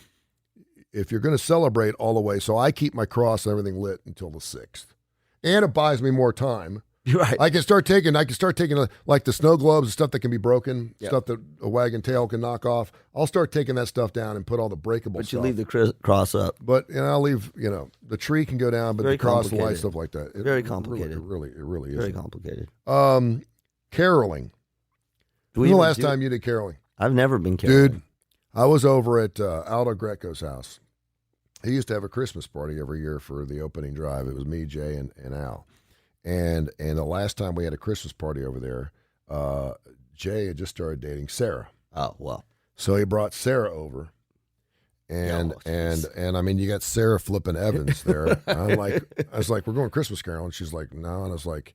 if you're going to celebrate all the way, so I keep my cross and everything lit until the 6th. and it buys me more time. Right. I can start taking like the snow globes and stuff that can be broken, Yep. stuff that a wagon tail can knock off. I'll start taking that stuff down and put all the breakable But stuff. you leave the cross up. But I'll leave, the tree can go down, but Very the cross, the light, complicated. stuff like that. Very complicated. It really is. Very complicated. Caroling. Do When we the even last do- time you did caroling? I've never been caroling. Dude, I was over at Aldo Greco's house. He used to have a Christmas party every year for the opening drive. It was me, Jay, and Al. And the last time we had a Christmas party over there, Jay had just started dating Sarah. Oh, well. So he brought Sarah over. And Oh, jeez. and I mean, you got Sarah flipping Evans there. I was like, we're going Christmas carol. And she's like, no. And I was like,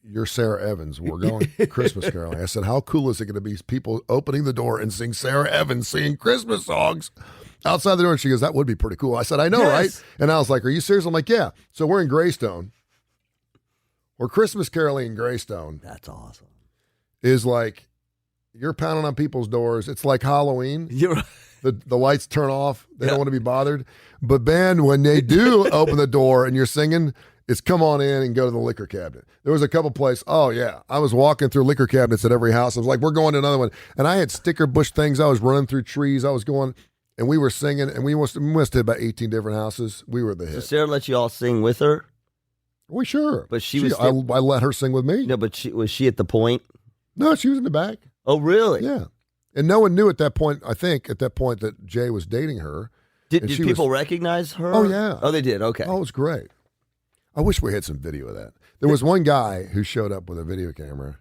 you're Sarah Evans. We're going Christmas caroling. I said, how cool is it going to be people opening the door and sing Sarah Evans singing Christmas songs outside the door? And she goes, that would be pretty cool. I said, I know, Yes. right? And I was like, are you serious? I'm like, yeah. So we're in Greystone. We're Christmas caroling in Greystone. That's awesome. Is like, you're pounding on people's doors. It's like Halloween. You're right. The lights turn off. They don't want to be bothered. But, man, when they do open the door and you're singing, it's come on in and go to the liquor cabinet. There was a couple places. Oh, yeah. I was walking through liquor cabinets at every house. I was like, we're going to another one. And I had sticker bush things. I was running through trees. I was going, and we were singing, and we must have hit about 18 different houses. We were the So hit. Sarah let you all sing with her? Well, sure. But she was I let her sing with me. No, but was she at the point? No, she was in the back. Oh, really? Yeah. And no one knew at that point, I think, that Jay was dating her. Did And she people recognize her? Oh, yeah. Oh, they did. Okay. Oh, it was great. I wish we had some video of that. There was one guy who showed up with a video camera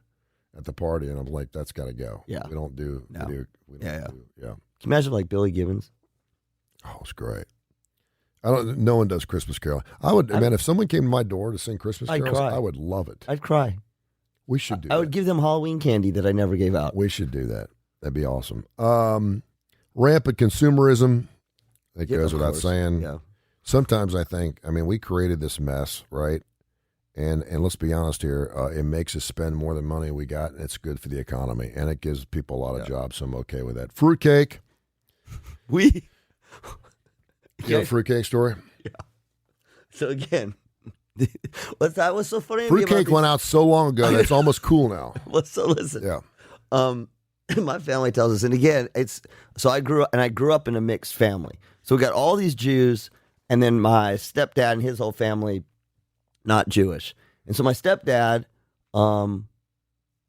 at the party, and I'm like, that's got to go. Yeah. We don't do No. video. We don't Yeah. do, yeah. Can you imagine like Billy Gibbons? Oh, it's great. No one does Christmas carol. Man, if someone came to my door to sing Christmas I'd carols, cry. I would love it. I'd cry. We should do I that. would give them Halloween candy that I never gave out. We should do that. That'd be awesome. Rampant consumerism. It Yeah, goes of without course. saying. Yeah. Sometimes I think, we created this mess, right? And let's be honest here, it makes us spend more than money we got, and it's good for the economy, and it gives people a lot of jobs, so I'm okay with that. Fruitcake. We. You know a fruitcake story? So again, that was so funny. to me about Fruitcake these- went out so long ago that it's almost cool now. Well, so listen. Yeah. My family tells us, and again, I grew up in a mixed family. So we got all these Jews, and then my stepdad and his whole family, not Jewish. And so my stepdad,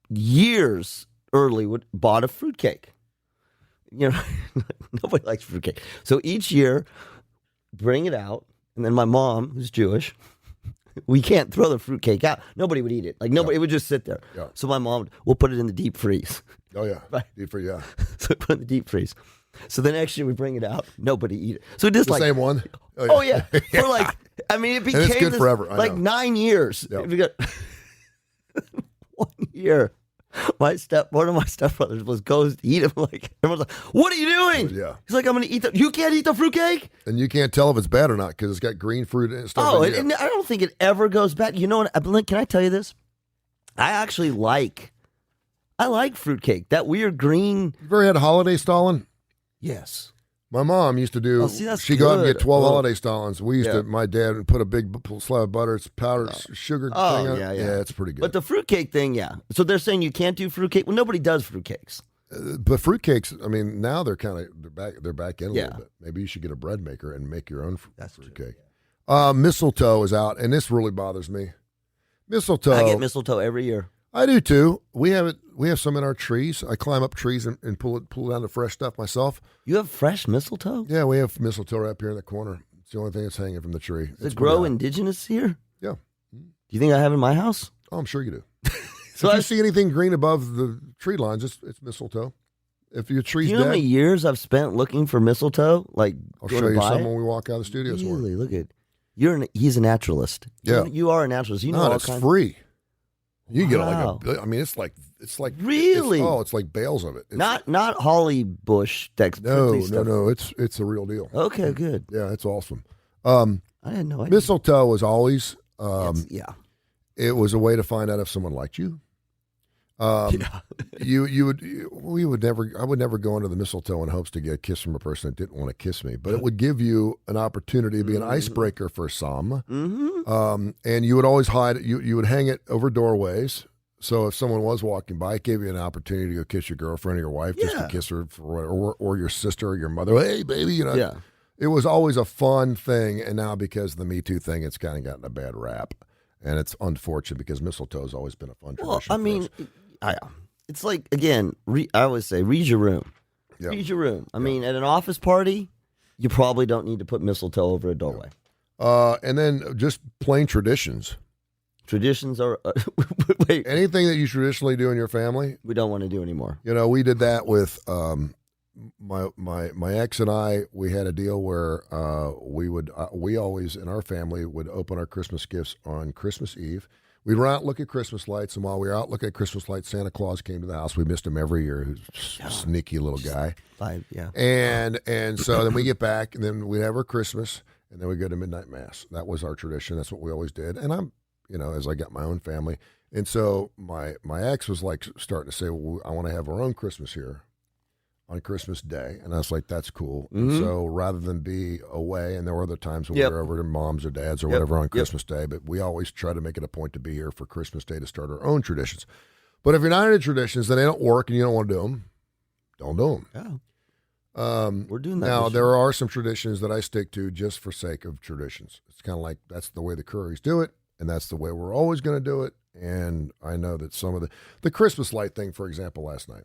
years early, bought a fruitcake. You know, nobody likes fruitcake. So each year, bring it out, and then my mom, who's Jewish, we can't throw the fruitcake out. Nobody would eat it. Like nobody, it would just sit there. Yeah. So my mom, we'll put it in the deep freeze. Oh, yeah. Right. Yeah. So we put it in the deep freeze. So the next year we bring it out, nobody eat it. So just The like same one? Oh yeah. For like, I mean, it became it's good this, forever, I like know. 9 years. Yep. If you got 1 year, one of my stepbrothers goes to eat it. Like everyone's like, "What are you doing?" Yeah. He's like, "I'm going to eat the. You can't eat the fruitcake." And you can't tell if it's bad or not because it's got green fruit and stuff. Oh, in it. and I don't think it ever goes bad. You know what? Can I tell you this? I actually like fruitcake. That weird green. You ever had holiday stalling? Yes. My mom used to do. Oh, see, that's she'd go out and good. get 12 Oh. holiday stallings. We used Yeah. to. My dad would put a big slab of butter. It's powdered sugar. Oh, thing on it. yeah. Yeah, it's pretty good. But the fruitcake thing, yeah. So they're saying you can't do fruitcake. Well, nobody does fruitcakes. But fruitcakes, I mean, now they're back in a Yeah. little bit. Maybe you should get a bread maker and make your own That's true, fruitcake. Mistletoe is out, and this really bothers me. Mistletoe. I get mistletoe every year. I do too. We have it. We have some in our trees. I climb up trees and pull down the fresh stuff myself. You have fresh mistletoe? Yeah, we have mistletoe right up here in the corner. It's the only thing that's hanging from the tree. Does It's it grow pretty high. indigenous here? Yeah. Do you think I have it in my house? Oh, I'm sure you do. So if I you see anything green above the tree lines, it's mistletoe. If your do tree's you know how dead, many years I've spent looking for mistletoe? Like, I'll going show to you buy some it? when we walk out of the studio. tomorrow. Really? Look at he's a naturalist. Yeah. You are a naturalist. You know No, all it's kinds. free. You get Wow. like I mean, it's like Really? it's like bales of it. It's, Not holly bush. no. It's a real deal. Okay, good. Yeah, it's awesome. I had no idea. Mistletoe was always yeah. it was a way to find out if someone liked you. We would never. I would never go under the mistletoe in hopes to get a kiss from a person that didn't want to kiss me. But it would give you an opportunity to be an icebreaker for some. And you would always hide. You would hang it over doorways. So if someone was walking by, it gave you an opportunity to go kiss your girlfriend or your wife, just to kiss her, or your sister or your mother. Hey, baby, Yeah. It was always a fun thing. And now because of the Me Too thing, it's kind of gotten a bad rap. And it's unfortunate because mistletoe has always been a fun tradition. Well, I mean, it's like, again, I always say, read your room. Yeah. Read your room. I mean, at an office party, you probably don't need to put mistletoe over a doorway. And then just plain traditions. Traditions are, wait, Anything that you traditionally do in your family, we don't want to do anymore. we did that with my ex and I. We had a deal where we always in our family would open our Christmas gifts on Christmas Eve. We'd run out and look at Christmas lights, and while we were out looking at Christmas lights, Santa Claus came to the house. We missed him every year. Who's a sneaky little guy. And so then we get back, and then we'd have our Christmas, and then we go to midnight mass. That was our tradition. That's what we always did. And I'm, as I got my own family, and so my ex was like starting to say, well, I want to have our own Christmas here on Christmas Day. And I was like, that's cool. And so rather than be away, and there were other times when we were over to mom's or dad's or whatever on Christmas Day, but we always try to make it a point to be here for Christmas Day to start our own traditions. But if you're not into traditions, then they don't work and you don't want to do them, don't do them. Yeah. We're doing that. Now, there are some traditions that I stick to just for sake of traditions. It's kind of like that's the way the Currys do it, and that's the way we're always going to do it. And I know that some of the Christmas light thing, for example, last night,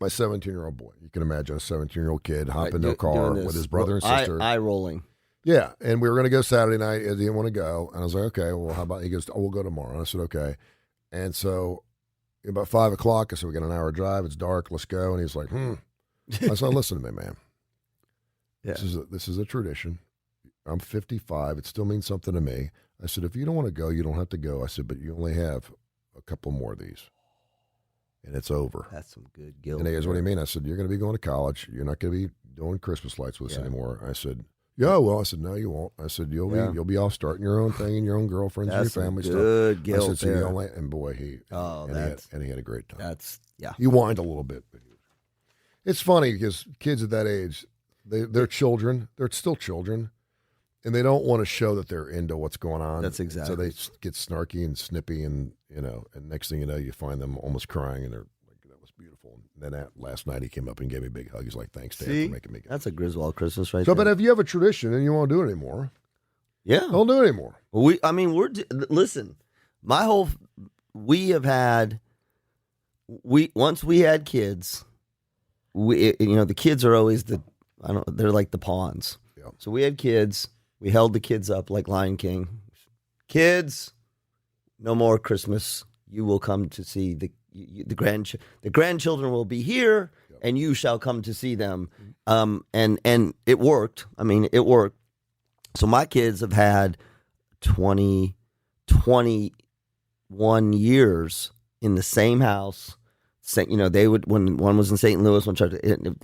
my 17-year-old boy, you can imagine a 17-year-old kid hopping in a car with his brother and sister. Eye rolling. Yeah, and we were going to go Saturday night. He didn't want to go. And I was like, okay, well, how about, he goes, oh, we'll go tomorrow. And I said, okay. And so about 5 o'clock, I said, we got an hour drive. It's dark. Let's go. And he's like, I said, listen to me, man. Yeah. This is a tradition. I'm 55. It still means something to me. I said, if you don't want to go, you don't have to go. I said, but you only have a couple more of these. And it's over. That's some good guilt. And he goes, what do you mean? I said, you're going to be going to college. You're not going to be doing Christmas lights with us anymore. I said, yeah, well, I said, no, you won't. I said, you'll be off starting your own thing and your own girlfriends and your family stuff. Good guilt I said, so there. and boy, he had a great time. He whined a little bit. But it's funny because kids at that age, they're children. They're still children. And they don't want to show that they're into what's going on. That's exactly. So they get snarky and snippy, and and next thing you know, you find them almost crying, and they're like, "That was beautiful." And then last night, he came up and gave me a big hug. He's like, "Thanks, Dad, for making me." That's a Griswold Christmas, right? So, but if you have a tradition and you won't do it anymore, don't do it anymore. Well, listen. Once we had kids, the kids are always they're like the pawns. Yeah. So we had kids. We held the kids up like Lion King. Kids, no more Christmas. You will come to see the grandchildren will be here, and you shall come to see them. And it worked. I mean, it worked. So my kids have had 21 years in the same house. They would, when one was in St. Louis,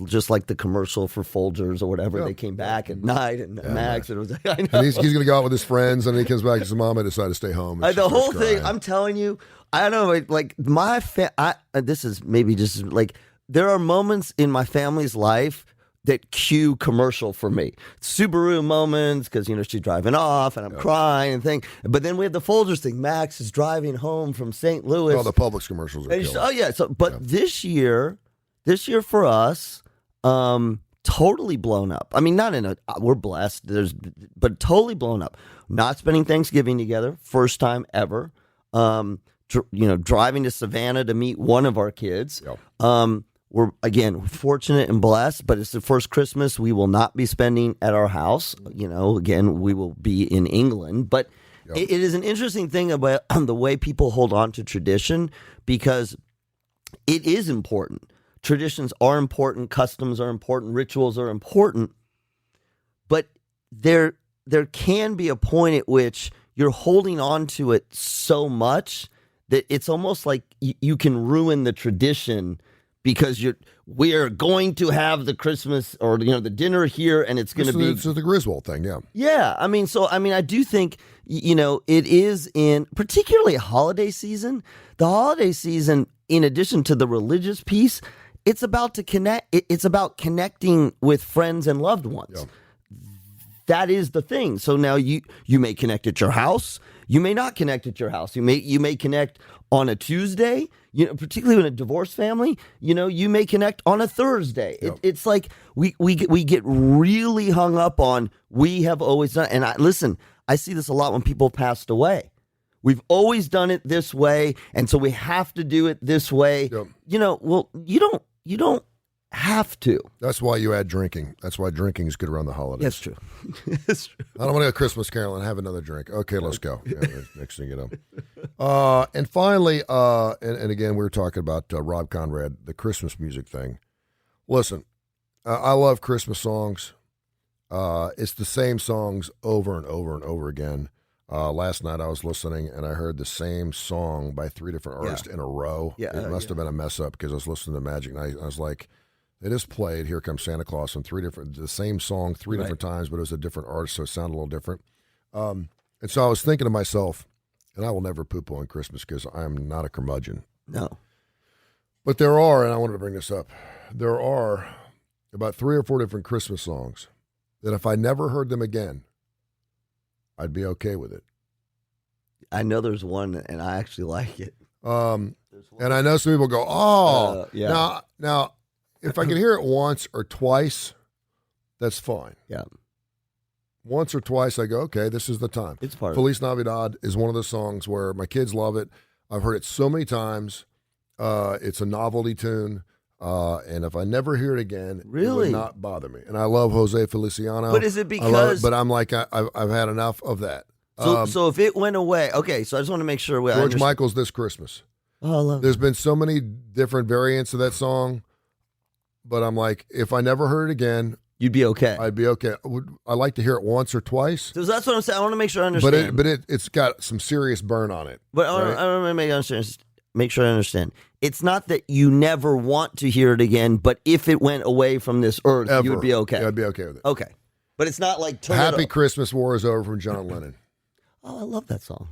just like the commercial for Folgers or whatever, they came back at night and Max, and it was like, I know. And he's going to go out with his friends, and he comes back and says, Mom, I decided to stay home. The whole thing, I'm telling you, I don't know, like this is maybe just like, there are moments in my family's life that cue commercial for me. Subaru moments, because, she's driving off and I'm crying and thing. But then we have the Folgers thing. Max is driving home from St. Louis. Oh, the Publix commercials are killer. This year for us, tototally blown up. I mean, we're blessed, but totally blown up. Not spending Thanksgiving together, first time ever. Driving to Savannah to meet one of our kids. Yep. We're, again, fortunate and blessed, but it's the first Christmas we will not be spending at our house. Again, we will be in England. But it is an interesting thing about the way people hold on to tradition, because it is important. Traditions are important. Customs are important. Rituals are important. But there can be a point at which you're holding on to it so much that it's almost like you can ruin the tradition, because we are going to have the Christmas or the dinner here, and it's going to be the Griswold thing, yeah. I mean, I do think it is in particularly holiday season. The holiday season in addition to the religious piece, it's about to connect. It's about connecting with friends and loved ones. Yeah. That is the thing. So now you may connect at your house. You may not connect at your house. You may connect on a Tuesday. You know, particularly in a divorced family. You know, you may connect on a Thursday. Yep. It's like we get really hung up on we have always done. And I see this a lot when people passed away. We've always done it this way, and so we have to do it this way. Yep. You know, well, you don't have to. That's why you add drinking. That's why drinking is good around the holidays. That's true. That's true. I don't want to go Christmas Carol and have another drink. Okay, let's go. Yeah, next thing you know. And finally, and again, we were talking about Rob Conrad, the Christmas music thing. Listen, I love Christmas songs. It's the same songs over and over and over again. Last night I was listening and I heard the same song by 3 different artists in a row. Yeah, it must have been a mess up because I was listening to Magic Night. I was like, they just played Here Comes Santa Claus on the same song 3 different times, but it was a different artist, so it sounded a little different. And so I was thinking to myself, and I will never poo-poo on Christmas because I'm not a curmudgeon. No. But there are, and I wanted to bring this up, there are about 3 or 4 different Christmas songs that if I never heard them again, I'd be okay with it. I know there's one, and I actually like it. And I know some people go, yeah. Now, if I can hear it once or twice, that's fine. Yeah. Once or twice, I go, okay, this is the time. It's part Feliz Navidad is one of the songs where my kids love it. I've heard it so many times. It's a novelty tune. And if I never hear it again, it Really? would not bother me. And I love Jose Feliciano. But is it because? But I'm like, I've had enough of that. So if it went away, okay. So I just want to make sure. George Michael's This Christmas. Oh, I love There's been so many different variants of that song, but I'm like, if I never heard it again, you'd be okay. I'd be okay. I like to hear it once or twice. So that's what I'm saying. I want to make sure I understand. But it's got some serious burn on it. But I want to make sure I understand. It's not that you never want to hear it again, but if it went away from this earth, you would be okay. Yeah, I'd be okay with it. Okay. But it's not like Happy Christmas, War is Over from John Lennon. Oh, I love that song.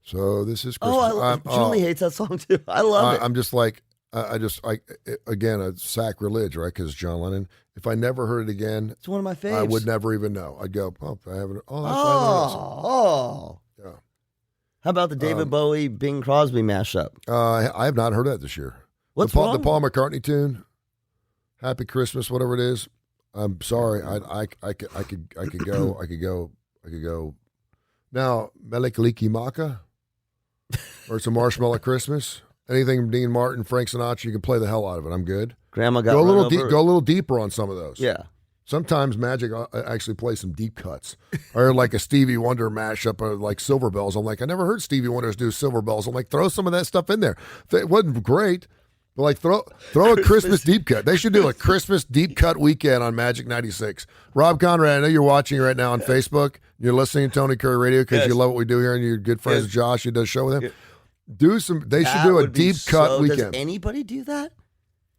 So this is Christmas. Julie hates that song too. I love it. I'm just like, again, a sacrilege, right? Because John Lennon. If I never heard it again, it's one of my faves. I would never even know. I'd go, I haven't. Oh. Yeah. How about the David Bowie, Bing Crosby mashup? I have not heard that this year. What's wrong? The Paul McCartney tune, Happy Christmas, whatever it is. I'm sorry. I could go. Now, Melikaliki Maka, or it's a Marshmallow Christmas. Anything from Dean Martin, Frank Sinatra, you can play the hell out of it. I'm good. Grandma got go a little over. Go a little deeper on some of those. Yeah. Sometimes Magic actually plays some deep cuts, or like a Stevie Wonder mashup, or like Silver Bells. I'm like, I never heard Stevie Wonder do Silver Bells. I'm like, throw some of that stuff in there. It wasn't great, but like throw a Christmas deep cut. They should do a Christmas deep cut weekend on Magic 96. Rob Conrad, I know you're watching right now on Facebook. You're listening to Tony Curry Radio because you love what we do here, and you're good friends with Josh. You do a show with him. They should do a deep cut weekend. Does anybody do that?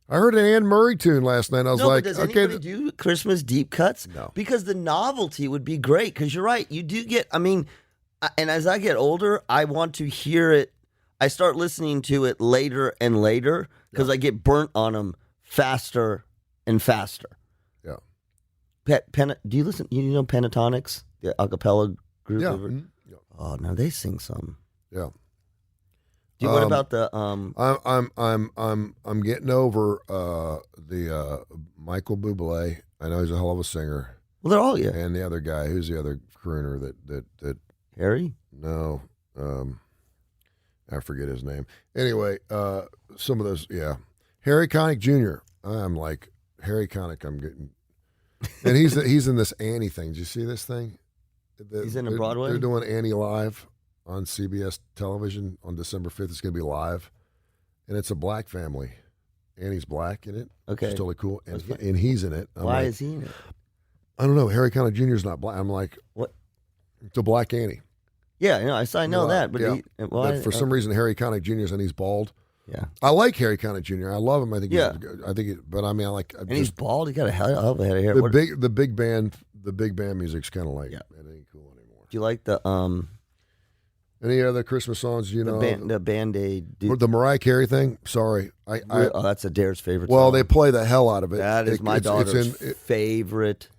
I heard an Anne Murray tune last night. I was like, does okay. Anybody do Christmas deep cuts? No. Because the novelty would be great. Because you're right. You do get, and as I get older, I want to hear it. I start listening to it later and later because I get burnt on them faster and faster. Yeah. Do you listen? You know Pentatonics, the a cappella group? Yeah. Yeah. Oh, no, they sing some. Yeah. What about the I'm getting over the Michael Bublé. I know he's a hell of a singer. Well, they're all And the other guy, who's the other crooner that Harry? No, I forget his name. Anyway, some of those, Harry Connick Jr. I'm like Harry Connick. I'm getting, and he's in this Annie thing. Did you see this thing? He's in a Broadway. They're doing Annie live on CBS television on December 5th. It's going to be live, and it's a black family. Annie's black in it. Okay, it's totally cool, and he's in it. Why is he in it? I don't know. Harry Connick Jr. is not black. I'm like, what? It's a black Annie. Yeah, I know that, but but for some reason Harry Connick Jr. is and he's bald. Yeah, I like Harry Connick Jr. I love him. I think but I mean, I like. And he's bald. He got a hell of a head of hair. The big band music's kind of like it ain't cool anymore. Do you like the Any other Christmas songs you know? The Band-Aid. Or the Mariah Carey thing? Sorry. Oh, that's Adair's favorite well, song. they play the hell out of it. That is my daughter's favorite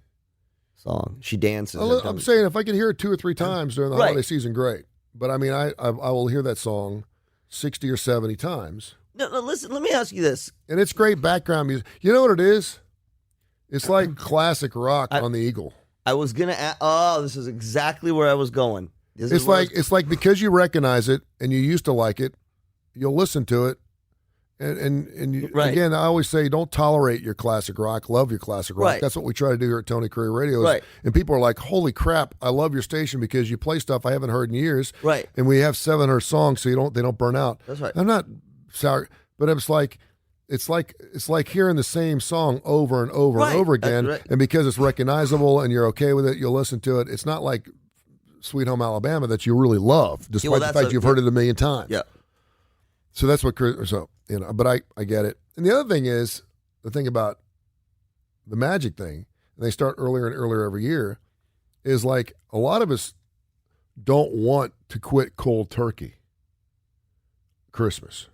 song. She dances. I'm saying if I can hear it 2 or 3 times during the holiday season, great. But I mean, I will hear that song 60 or 70 times. No, listen, let me ask you this. And it's great background music. You know what it is? It's like classic rock on the Eagle. I was going to ask, this is exactly where I was going. It's like because you recognize it and you used to like it, you'll listen to it. And you, again, I always say don't tolerate your classic rock, love your classic rock. Right. That's what we try to do here at Tony Curry Radio. Right. And people are like, holy crap, I love your station because you play stuff I haven't heard in years. Right. And we have 700 songs so they don't burn out. That's right. I'm not sour, but it's like hearing the same song over and over and over again. Right. And because it's recognizable and you're okay with it, you'll listen to it. It's not like Sweet Home Alabama that you really love, despite the fact you've heard it a million times. Yeah. So that's what, but I get it. And the other thing is, the thing about the Magic thing, and they start earlier and earlier every year, is like a lot of us don't want to quit cold turkey Christmas.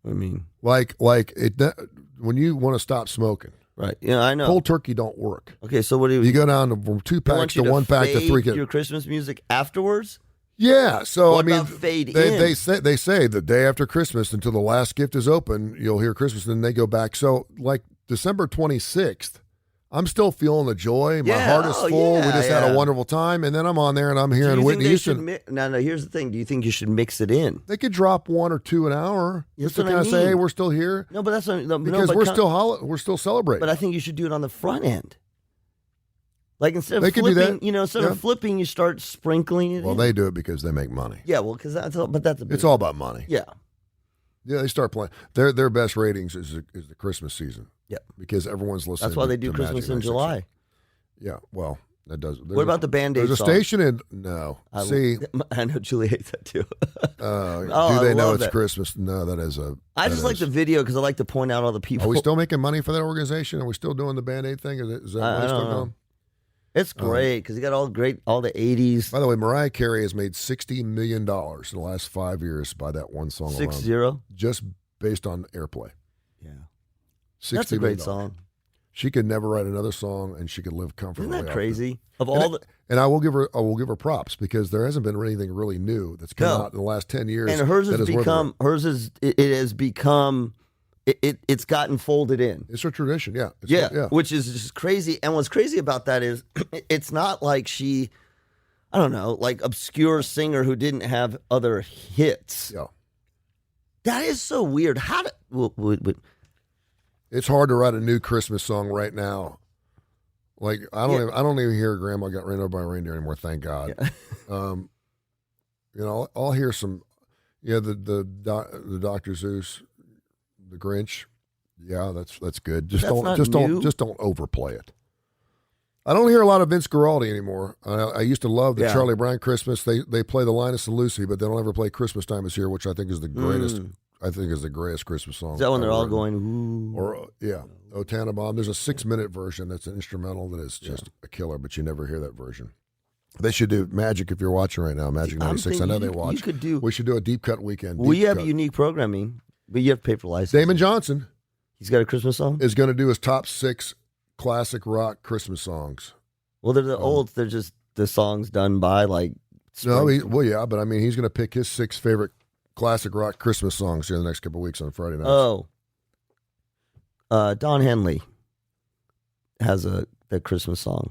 I mean, like it when you want to stop smoking. Right. Yeah, I know. Cold turkey don't work. Okay, so what do you go down from 2 packs to 1 pack to 3? Your Christmas music afterwards? Yeah. So what I mean, about fade they in? they say the day after Christmas until the last gift is open, you'll hear Christmas, and then they go back. So like December 26th, I'm still feeling the joy. My heart is full. We just had a wonderful time, and then I'm on there and I'm hearing Whitney Houston. No, here's the thing. Do you think you should mix it in? They could drop 1 or 2 an hour just to kind of say, "Hey, we're still here." No, but that's not, because we're still celebrating. But I think you should do it on the front end. Like instead of they flipping, do that. Instead of flipping, you start sprinkling it. Well, they do it because they make money. Yeah, well, because that's it's all about money. Yeah. Yeah, they start playing. Their best ratings is the Christmas season. Yeah, because everyone's listening. That's why they do Christmas Magic in July. Yeah, well, that does. What about the Band-Aid There's a song? station in no. I know Julie hates that too. Do they know it's Christmas? No, that is a. I just like the video because I like to point out all the people. Are we still making money for that organization? Are we still doing the Band-Aid thing? Is that I still don't know. going? It's great because you got all the 80s. By the way, Mariah Carey has made $60 million in the last 5 years by that one song 60? alone. Just based on airplay. Yeah. That's a great song. She could never write another song, and she could live comfortably. Isn't that crazy? And I will give her props because there hasn't been anything really new that's come out in the last 10 years. And it's gotten folded in. It's a tradition, yeah. Which is just crazy. And what's crazy about that is it's not like she, I don't know, like obscure singer who didn't have other hits. Yeah. That is so weird. It's hard to write a new Christmas song right now. Like I don't even hear "Grandma Got Ran Over by a Reindeer" anymore. Thank God. Yeah. I'll hear some. Yeah, the Dr. Seuss, the Grinch. Yeah, that's good. Just don't overplay it. I don't hear a lot of Vince Guaraldi anymore. I used to love the Charlie Brown Christmas. They play the Linus and Lucy, but they don't ever play "Christmas Time Is Here," which I think is the greatest. I think is the greatest Christmas song. Is that when they're all going, ooh? Or, O Tannenbaum. There's a 6-minute version that's an instrumental that is just a killer, but you never hear that version. They should do Magic if you're watching right now, Magic 96. I know they watch. We should do a deep cut weekend. We have unique programming, but you have to pay for license. Damon Johnson. He's got a Christmas song? Is going to do his top 6 classic rock Christmas songs. Well, they're they're just the songs done by like. But I mean, he's going to pick his 6 favorite classic rock Christmas songs here in the next couple of weeks on Friday nights. Don Henley has the Christmas song.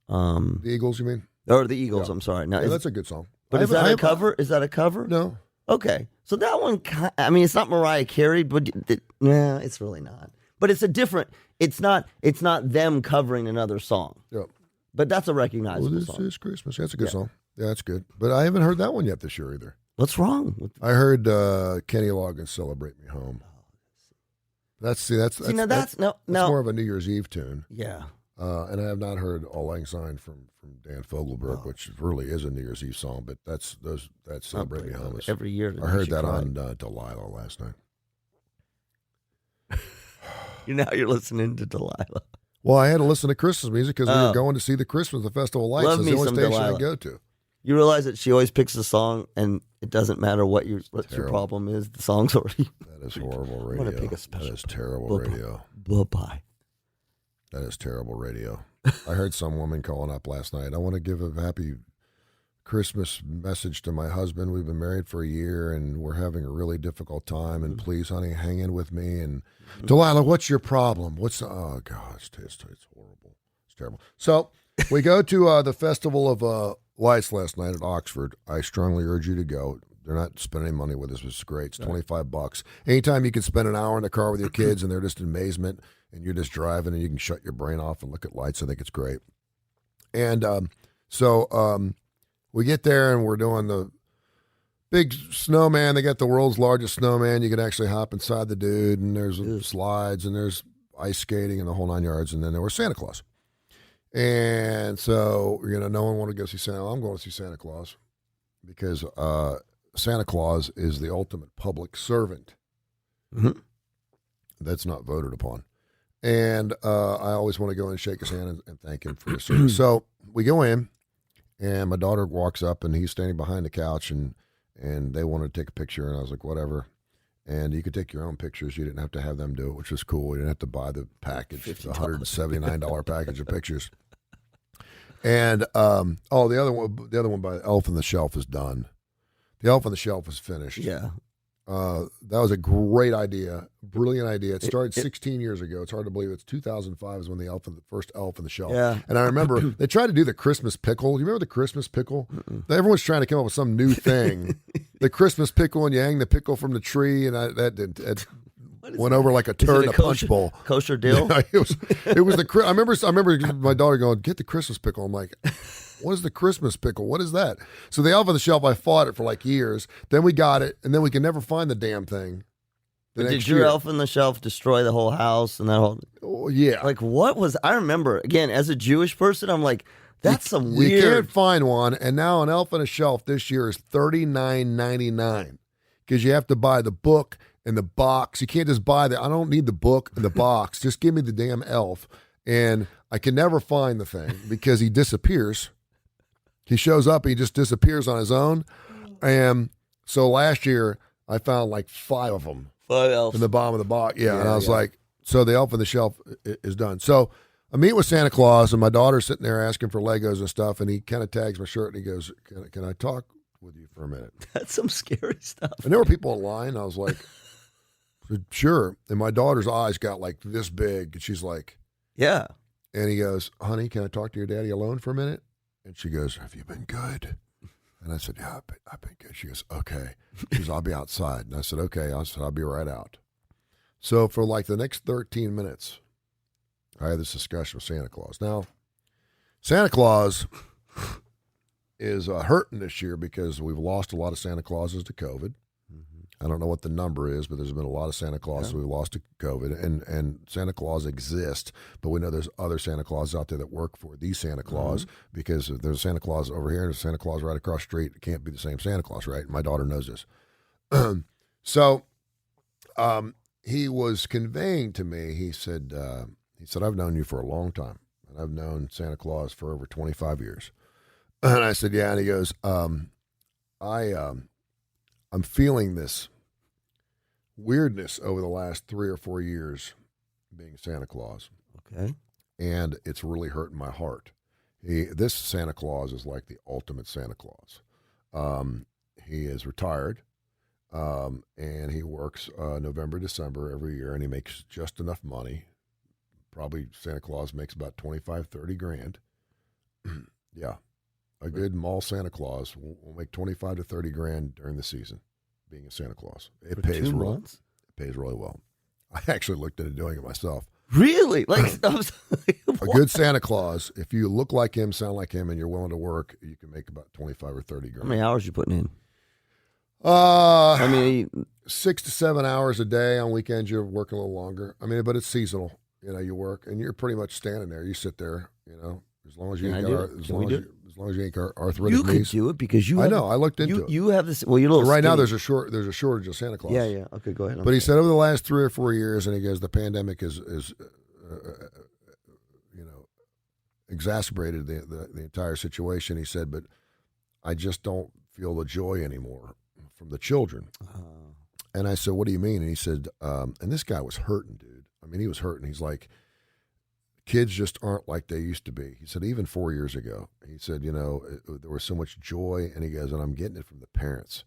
The Eagles, you mean? Or the Eagles, I'm sorry. No, that's a good song. But is that a cover? Is that a cover? No. Okay. So that one, I mean, it's not Mariah Carey, but it's really not. But it's a different, it's not them covering another song. Yeah. But that's a recognizable song. This is Christmas. That's a good song. Yeah, that's good. But I haven't heard that one yet this year either. What's wrong? I heard Kenny Loggins "Celebrate Me Home." That's more of a New Year's Eve tune. Yeah. And I have not heard "Auld Lang Syne" from Dan Fogelberg, which really is a New Year's Eve song. But that's "Celebrate Me Home" every year. I heard that on Delilah last night. You're listening to Delilah. Well, I had to listen to Christmas music because we were going to see the festival lights. Love That's me the only some station Delilah. I go to. You realize that she always picks a song, and it doesn't matter what your Terrible. problem is. The song's already. That is horrible I'm radio. gonna pick a special. That is terrible radio. Bye-bye. That is terrible radio. I heard some woman calling up last night. I want to give a happy Christmas message to my husband. We've been married for a year, and we're having a really difficult time. And please, honey, hang in with me. And Delilah, what's your problem? Oh, gosh, it's horrible. It's terrible. So we go to the Festival of Lights last night at Oxford. I strongly urge you to go. They're not spending any money with us. It's great. It's $25. Anytime you can spend an hour in the car with your kids, and they're just in amazement, and you're just driving, and you can shut your brain off and look at lights. I think it's great. And so we get there, and we're doing the big snowman. They got the world's largest snowman. You can actually hop inside the dude, and there's slides, and there's ice skating, and the whole 9 yards. And then there was Santa Claus. And so, no one wanted to go see Santa. I'm going to see Santa Claus because Santa Claus is the ultimate public servant. Mm-hmm. That's not voted upon. And I always want to go and shake his hand and thank him for his service. So we go in, and my daughter walks up, and he's standing behind the couch, and they wanted to take a picture, and I was like, whatever. And you could take your own pictures. You didn't have to have them do it, which was cool. You didn't have to buy the package, the $179 package of pictures. And the other one by Elf on the Shelf is done. The Elf on the Shelf is finished. Yeah. That was a great idea, brilliant idea. It started 16 years ago. It's hard to believe. It's 2005 is when the first Elf on the Shelf. Yeah. And I remember they tried to do the Christmas pickle. Do you remember the Christmas pickle? Everyone's trying to come up with some new thing. The Christmas pickle, and you hang the pickle from the tree, and that went over like a turd in a punch bowl. Kosher deal? Yeah, it was the. I remember my daughter going, "Get the Christmas pickle." I'm like, what is the Christmas pickle? What is that? So the Elf on the Shelf, I fought it for like years. Then we got it, and then we could never find the damn thing. Did your Elf on the Shelf destroy the whole house and that whole? Oh, yeah. Like, what was? I remember again as a Jewish person, I'm like, that's some weird. You can't find one, and now an Elf on a Shelf this year is $39.99 because you have to buy the book and the box. You can't just buy I don't need the book and the box. Just give me the damn elf. And I can never find the thing because he disappears. He shows up, he just disappears on his own. And so last year, I found like 5 of them. 5 elves. In the bottom of the box. Yeah, and I was like, so the Elf on the Shelf is done. So I meet with Santa Claus, and my daughter's sitting there asking for Legos and stuff, and he kind of tags my shirt, and he goes, can I talk with you for a minute? That's some scary stuff. And there were people in line. I was like, sure. And my daughter's eyes got like this big, and she's like, yeah. And he goes, honey, can I talk to your daddy alone for a minute? And she goes, have you been good? And I said, yeah, I've been good. She goes, okay. She goes, I'll be outside. And I said, okay. I said, I'll be right out. So for like the next 13 minutes, I had this discussion with Santa Claus. Now, Santa Claus is hurting this year because we've lost a lot of Santa Clauses to COVID. I don't know what the number is, but there's been a lot of Santa Clauses we've lost to COVID. And Santa Claus exists, but we know there's other Santa Clauses out there that work for the Santa Claus because there's a Santa Claus over here and there's a Santa Claus right across the street. It can't be the same Santa Claus, right? My daughter knows this. So he was conveying to me, he said, I've known you for a long time, and I've known Santa Claus for over 25 years. And I said, yeah. And he goes, I'm feeling this weirdness over the last 3 or 4 years being Santa Claus. Okay. And it's really hurting my heart. This Santa Claus is like the ultimate Santa Claus. He is retired, and he works November, December every year, and he makes just enough money. Probably Santa Claus makes about 25, 30 grand. Yeah. A good mall Santa Claus will make 25 to 30 grand during the season being a Santa Claus. It pays really, it pays really well. I actually looked into doing it myself. Really? Like, a good Santa Claus, if you look like him, sound like him, and you're willing to work, you can make about 25 or 30 grand. How many hours are you putting in? I mean, 6 to 7 hours a day. On weekends, you're working a little longer. I mean, but it's seasonal. You work, and you're pretty much standing there. You sit there, as long as you ain't got, as long as you ain't got arthritic you knees. could do it because you. I know. I looked into it. You have this. Well, you're a little right skinny. now. There's a shortage of Santa Claus. Yeah. Okay, go ahead. But he said over the last 3 or 4 years, and he goes, the pandemic is exacerbated the entire situation. He said, but I just don't feel the joy anymore from the children. And I said, what do you mean? And he said, and this guy was hurting, dude. I mean, he was hurting. He's like, kids just aren't like they used to be. He said, even 4 years ago, he said, there was so much joy. And he goes, and I'm getting it from the parents.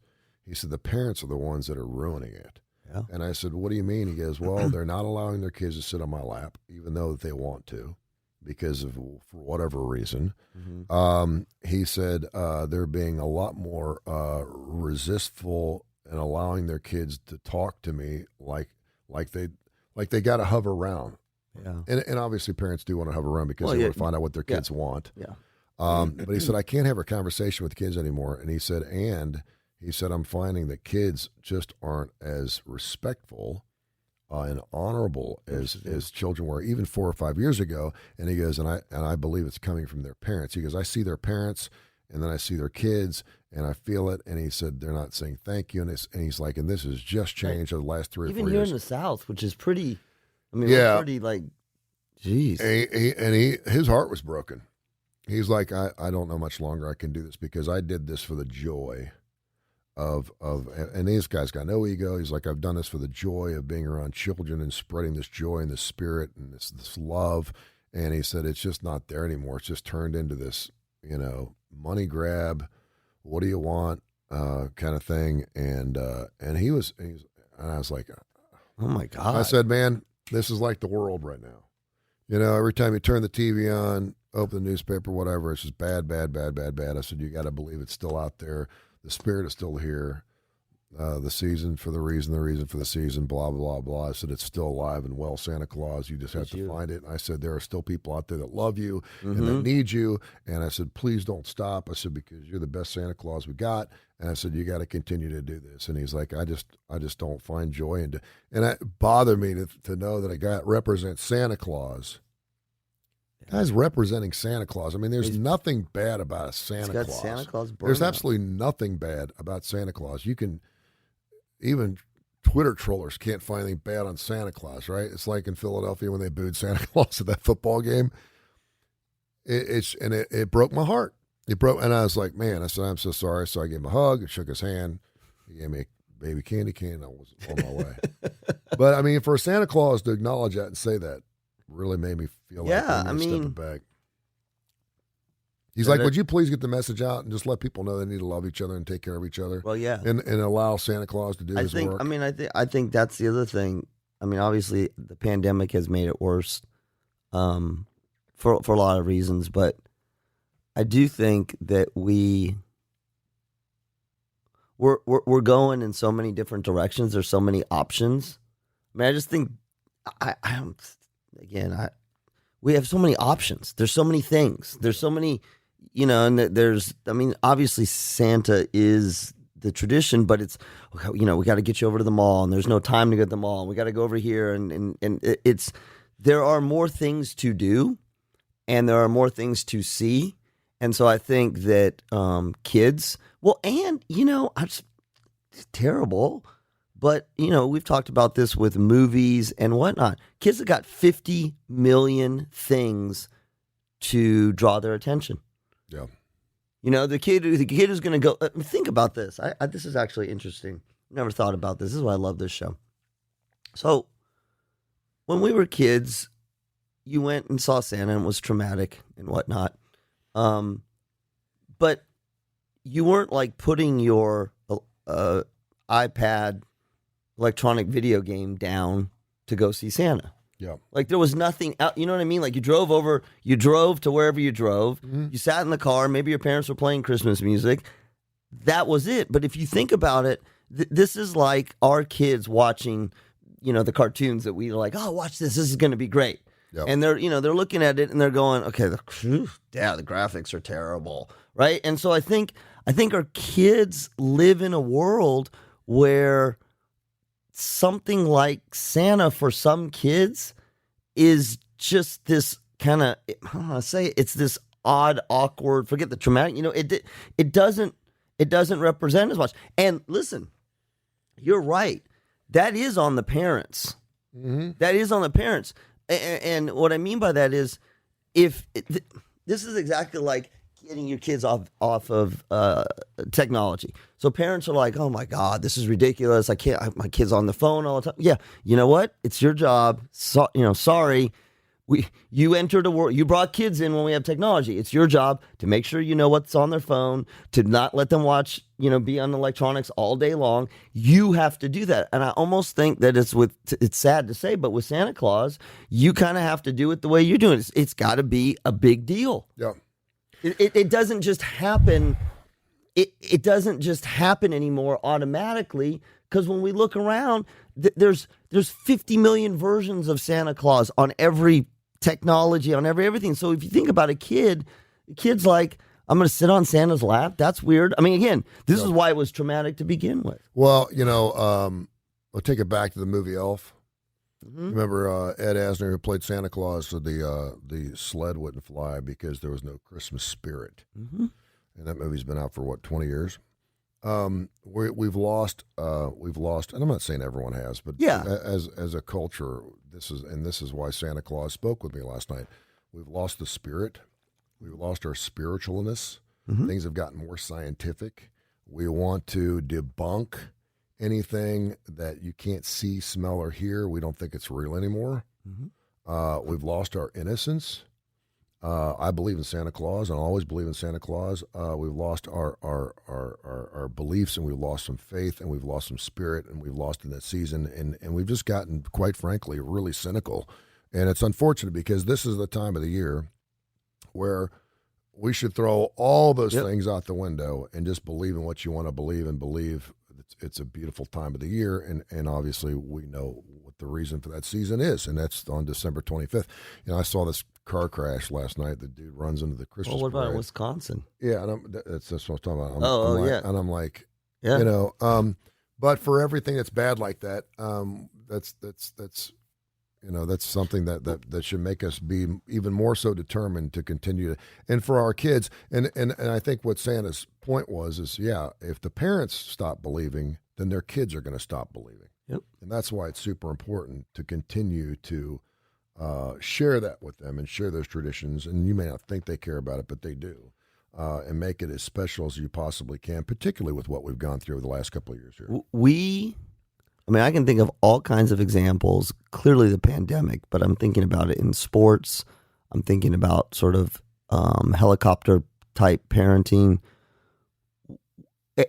He said, the parents are the ones that are ruining it. Yeah. And I said, what do you mean? He goes, well, they're not allowing their kids to sit on my lap, even though they want to, because of for whatever reason. Mm-hmm. He said they're being a lot more resistful and allowing their kids to talk to me like they got to hover around. Yeah. And obviously parents do want to hover around because they want to find out what their kids want. Yeah. But he said, I can't have a conversation with kids anymore. And he said, I'm finding that kids just aren't as respectful and honorable as children were even 4 or 5 years ago. And he goes, and I believe it's coming from their parents. He goes, I see their parents and then I see their kids and I feel it. And he said, they're not saying thank you. And he's like, and this has just changed over the last 3 or 4 years. Even here in the South, which is pretty, we're pretty like, geez. His heart was broken. He's like, I don't know much longer I can do this because I did this for the joy of and this guy's got no ego. He's like, I've done this for the joy of being around children and spreading this joy and this spirit and this love. And he said, it's just not there anymore. It's just turned into this, money grab. What do you want? Kind of thing. And I was like, oh my God. I said, man, this is like the world right now. Every time you turn the TV on, open the newspaper, whatever, it's just bad, bad, bad, bad, bad. I said, you got to believe it's still out there. The spirit is still here. The season for the reason for the season, blah, blah, blah. I said, it's still alive and well, Santa Claus. You just have to find it. And I said, there are still people out there that love you and that need you. And I said, please don't stop. I said, because you're the best Santa Claus we got. And I said, you got to continue to do this. And he's like, I just don't find joy in it. And it bothered me to know that a guy represents Santa Claus. Guy's representing Santa Claus. I mean, there's nothing bad about Santa Claus. Santa Claus. There's absolutely nothing bad about Santa Claus. You can, even Twitter trollers can't find anything bad on Santa Claus, right? It's like in Philadelphia when they booed Santa Claus at that football game. It broke my heart. And I was like, man, I said, I'm so sorry. So I gave him a hug and shook his hand. He gave me a baby candy cane. And I was on my way. But I mean, for Santa Claus to acknowledge that and say that really made me feel like stepping back. He's like, would you please get the message out and just let people know they need to love each other and take care of each other? Well, yeah. And allow Santa Claus to do his work. I think that's the other thing. I mean, obviously the pandemic has made it worse for a lot of reasons, but I do think that we're going in so many different directions. There's so many options. I mean, I just think we have so many options. There's so many things. There's so many, obviously Santa is the tradition, but it's, we got to get you over to the mall and there's no time to go to the mall. We got to go over here and there are more things to do and there are more things to see. And so I think that kids, it's terrible. But, we've talked about this with movies and whatnot. Kids have got 50 million things to draw their attention. Yeah. The kid who's going to go, think about this. This is actually interesting. Never thought about this. This is why I love this show. So when we were kids, you went and saw Santa and it was traumatic and whatnot. But you weren't like putting your iPad electronic video game down to go see Santa. Yeah. Like there was nothing out, you know what I mean? Like you drove to wherever you drove, you sat in the car, maybe your parents were playing Christmas music. That was it. But if you think about it, this is like our kids watching, the cartoons that we like, oh, watch this is going to be great. Yep. And they're looking at it and they're going, okay, the graphics are terrible. Right. And so I think our kids live in a world where something like Santa for some kids is just this kind of, I don't want to say it's this odd, awkward, forget the traumatic, it doesn't represent as much. And listen, you're right. That is on the parents. Mm-hmm. That is on the parents. And what I mean by that is this is exactly like getting your kids off of technology. So parents are like, "Oh my God, this is ridiculous! My kid's on the phone all the time." Yeah, you know what? It's your job. So, sorry, you entered a world. You brought kids in when we have technology. It's your job to make sure you know what's on their phone, to not let them watch, be on electronics all day long. You have to do that. And I almost think that it's sad to say, but with Santa Claus, you kind of have to do it the way you're doing it. It's got to be a big deal. Yeah. It doesn't just happen. It doesn't just happen anymore automatically, because when we look around, there's 50 million versions of Santa Claus on every technology, on everything. So if you think about the kid's like, I'm going to sit on Santa's lap. That's weird. I mean, again, this is why it was traumatic to begin with. Well, I'll take it back to the movie Elf. Mm-hmm. Remember Ed Asner, who played Santa Claus, said the sled wouldn't fly because there was no Christmas spirit. Mm-hmm. And that movie's been out for 20 years. We've lost, and I'm not saying everyone has, but as a culture, this is why Santa Claus spoke with me last night. We've lost the spirit. We've lost our spiritualness. Mm-hmm. Things have gotten more scientific. We want to debunk anything that you can't see, smell, or hear. We don't think it's real anymore. Mm-hmm. We've lost our innocence. I believe in Santa Claus, and I always believe in Santa Claus. We've lost our beliefs, and we've lost some faith, and we've lost some spirit, and we've lost in that season, and we've just gotten, quite frankly, really cynical. And it's unfortunate because this is the time of the year where we should throw all those things out the window and just believe in what you want to believe, and believe it's a beautiful time of the year. And obviously we know what the reason for that season is, and that's on December 25th. I saw this car crash last night. The dude runs into the Christmas Well, what about parade. Wisconsin? Yeah, and that's what I'm talking about. Yeah. And I'm like, but for everything that's bad like that, that's something that should make us be even more so determined to continue to, and for our kids. And I think what Santa's point was if the parents stop believing, then their kids are going to stop believing. Yep. And that's why it's super important to continue to share that with them and share those traditions. And you may not think they care about it, but they do. And make it as special as you possibly can, particularly with what we've gone through over the last couple of years here. I can think of all kinds of examples, clearly the pandemic, but I'm thinking about it in sports. I'm thinking about sort of helicopter type parenting.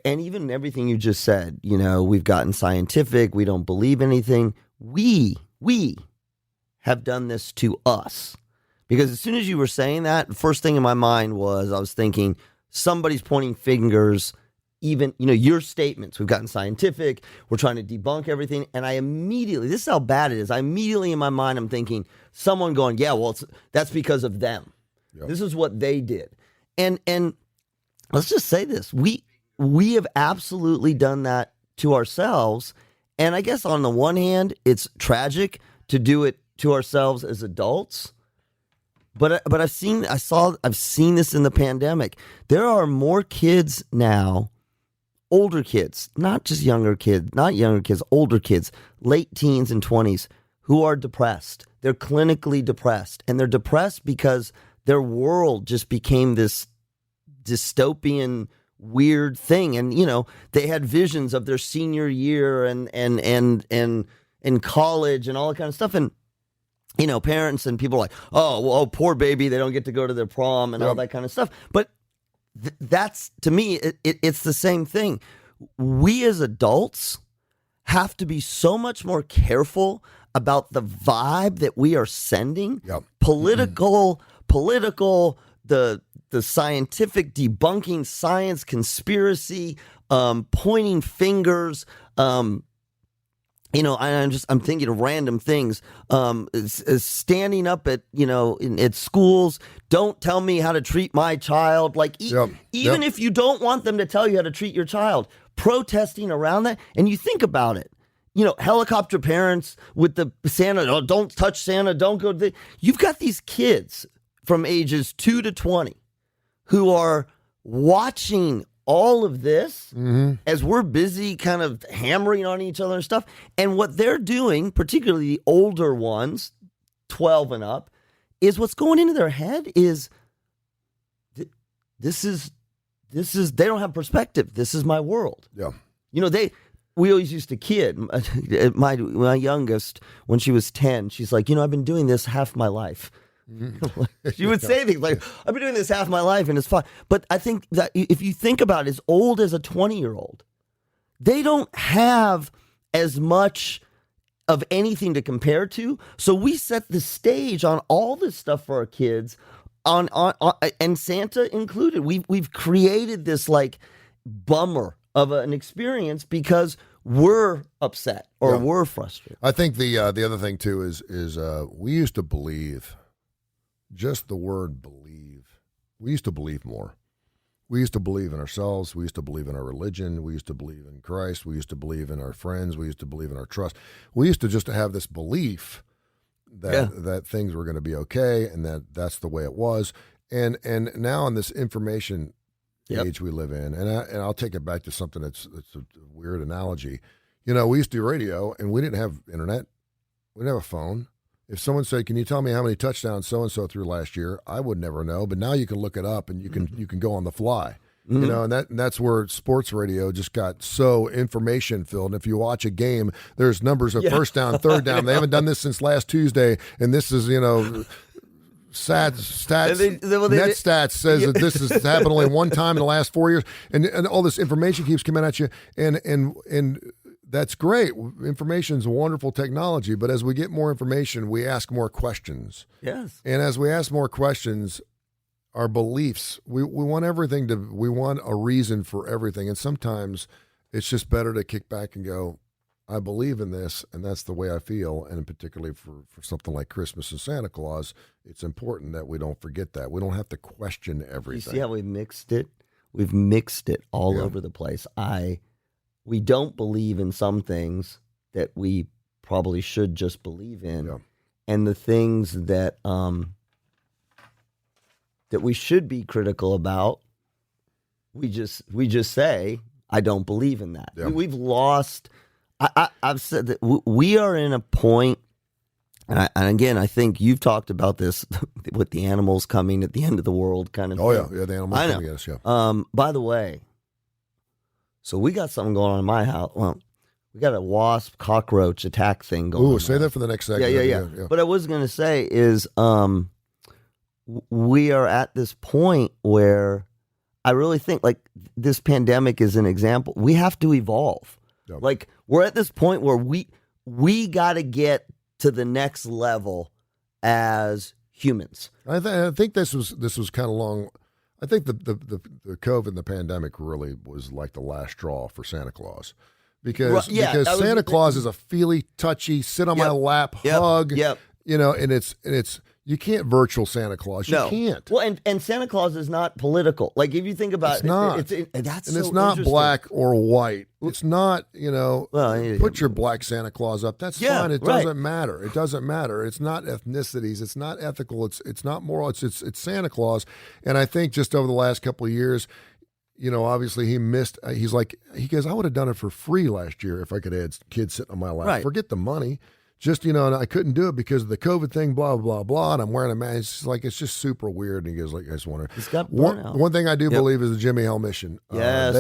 And even everything you just said, we've gotten scientific. We don't believe anything. We have done this to us. Because as soon as you were saying that, the first thing in my mind was, I was thinking somebody's pointing fingers. Even, your statements, we've gotten scientific, we're trying to debunk everything. And this is how bad it is. I immediately in my mind, I'm thinking someone going, that's because of them. Yep. This is what they did. And let's just say this. We have absolutely done that to ourselves. And I guess on the one hand, it's tragic to do it to ourselves as adults. But I've seen this in the pandemic. There are more kids now, older kids, not just younger kids, older kids, late teens and 20s, who are depressed. They're clinically depressed. And they're depressed because their world just became this dystopian, weird thing. And, they had visions of their senior year and in college and all that kind of stuff. And, parents and people are like, oh, poor baby, they don't get to go to their prom and all that kind of stuff. But that's, to me, it's the same thing. We as adults have to be so much more careful about the vibe that we are sending. Yep. Political, the scientific, debunking science, conspiracy, pointing fingers, I'm thinking of random things. Standing up at at schools. Don't tell me how to treat my child. Even if you don't want them to tell you how to treat your child, protesting around that. And you think about it. Helicopter parents with the Santa. Oh, don't touch Santa. Don't go. You've got these kids from ages 2 to 20 who are watching all of this as we're busy kind of hammering on each other and stuff. And what they're doing, particularly the older ones, 12 and up, is what's going into their head is they don't have perspective. This is my world. Yeah. You know, we always used to kid. My youngest, when she was 10, she's like, I've been doing this half my life. She would say things like, I've been doing this half my life and it's fun. But I think that if you think about it, as old as a 20-year-old, they don't have as much of anything to compare to. So we set the stage on all this stuff for our kids, on and Santa included. We've created this like bummer of an experience because we're upset or we're frustrated. I think the other thing too is we used to believe, just the word believe. We used to believe more. We used to believe in ourselves. We used to believe in our religion. We used to believe in Christ. We used to believe in our friends. We used to believe in our trust. We used to just have this belief that things were going to be okay and that's the way it was. And now in this information age we live in, and I'll take it back to something that's a weird analogy. We used to do radio and we didn't have internet. We didn't have a phone. If someone said, "Can you tell me how many touchdowns so-and-so threw last year?" I would never know, but now you can look it up and you can go on the fly. And that's where sports radio just got so information filled. And if you watch a game, there's numbers of first down, third down. They haven't done this since last Tuesday, and this is, net stats says that this has happened only one time in the last 4 years, and all this information keeps coming at you, and that's great. Information is a wonderful technology, but as we get more information, we ask more questions. Yes. And as we ask more questions, our beliefs, we want we want a reason for everything. And sometimes it's just better to kick back and go, I believe in this, and that's the way I feel. And particularly for something like Christmas and Santa Claus, it's important that we don't forget that. We don't have to question everything. You see how we mixed it? We've mixed it all over the place. We don't believe in some things that we probably should just believe in. Yeah. And the things that that we should be critical about, we just say, I don't believe in that. Yeah. We've lost. I've said that we are in a point, and again, I think you've talked about this with the animals coming at the end of the world kind of thing. Oh, yeah, the animals coming at us, yeah. By the way, so we got something going on in my house. Well, we got a wasp cockroach attack thing going on. Ooh, say that for the next segment. Yeah. But I was going to say is we are at this point where I really think like this pandemic is an example. We have to evolve. Yep. Like we're at this point where we got to get to the next level as humans. I think this was kind of long. I think the COVID and the pandemic really was like the last straw for Santa Claus, because Santa Claus is a feely, touchy, sit on my lap, hug, and it's you can't virtual Santa Claus. You can't. Well, and Santa Claus is not political. Like if you think about it's not. It's not black or white. It's not, put your black Santa Claus up. That's fine. It doesn't matter. It doesn't matter. It's not ethnicities. It's not ethical. It's not moral. It's Santa Claus. And I think just over the last couple of years, obviously he missed. He goes, I would have done it for free last year if I could have had kids sitting on my lap. Right. Forget the money. Just, and I couldn't do it because of the COVID thing, blah, blah, blah, and I'm wearing a mask. It's just super weird. And he goes, I just wonder. He's got burnout. One thing I do believe is the Jimmy Hill mission. Yes.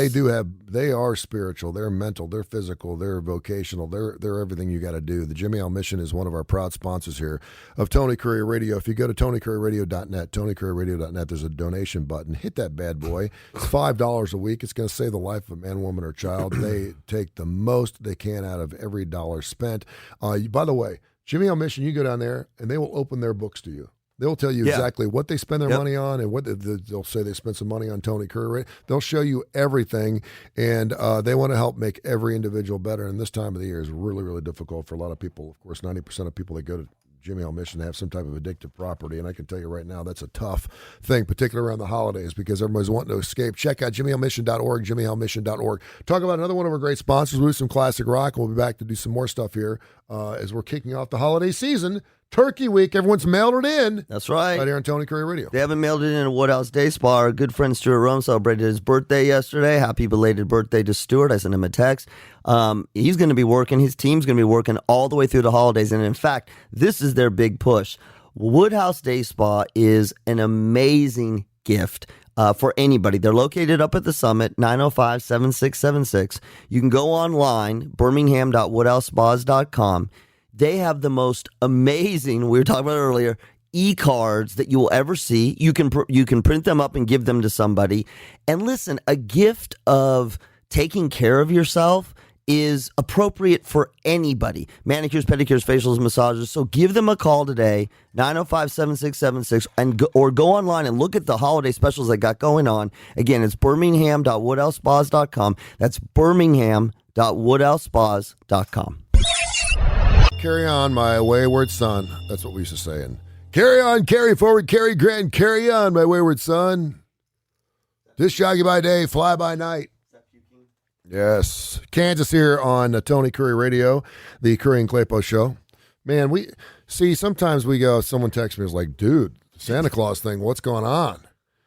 They are spiritual, they're mental, they're physical, they're vocational, they're everything you got to do. The Jimmy Hill mission is one of our proud sponsors here of Tony Kurre Radio. If you go to TonyKurreRadio.net, TonyKurreRadio.net, there's a donation button. Hit that bad boy. It's $5 a week. It's going to save the life of a man, woman, or child. They take the most they can out of every dollar spent. By the way, Jimmy Hill Mission, you go down there and they will open their books to you. They'll tell you exactly what they spend their money on, and what they'll say they spent some money on Tony Kurre. They'll show you everything, and they want to help make every individual better. And this time of the year is really, really difficult for a lot of people. Of course, 90% of people that go to Jimmy Hill Mission have some type of addictive property, and I can tell you right now that's a tough thing, particularly around the holidays, because everybody's wanting to escape. Check out JimmyHillMission.org, JimmyHillMission.org. Talk about another one of our great sponsors. We'll do some classic rock, and we'll be back to do some more stuff here as we're kicking off the holiday season. Turkey Week. Everyone's mailed it in. That's right. Right here on Tony Kurre Radio. They haven't mailed it in at Woodhouse Day Spa. Our good friend Stuart Rome celebrated his birthday yesterday. Happy belated birthday to Stuart. I sent him a text. He's going to be working. His team's going to be working all the way through the holidays. And in fact, this is their big push. Woodhouse Day Spa is an amazing gift for anybody. They're located up at the Summit, 905-7676. You can go online, birmingham.woodhousespas.com. They have the most amazing, we were talking about it earlier, e-cards that you will ever see. You can print them up and give them to somebody. And listen, a gift of taking care of yourself is appropriate for anybody. Manicures, pedicures, facials, massages. So give them a call today, 905-7676, or go online and look at the holiday specials they got going on. Again, it's birmingham.woodhousespas.com. That's birmingham.woodhousespas.com. Carry on, my wayward son. That's what we used to say. And carry on, carry forward, carry grand, carry on, my wayward son. Disc jockey by day, fly by night. Yes. Kansas here on Tony Kurre Radio, the Kurre and Klapow show. Man, sometimes we go, someone texts me, it's like, dude, Santa Claus thing, what's going on?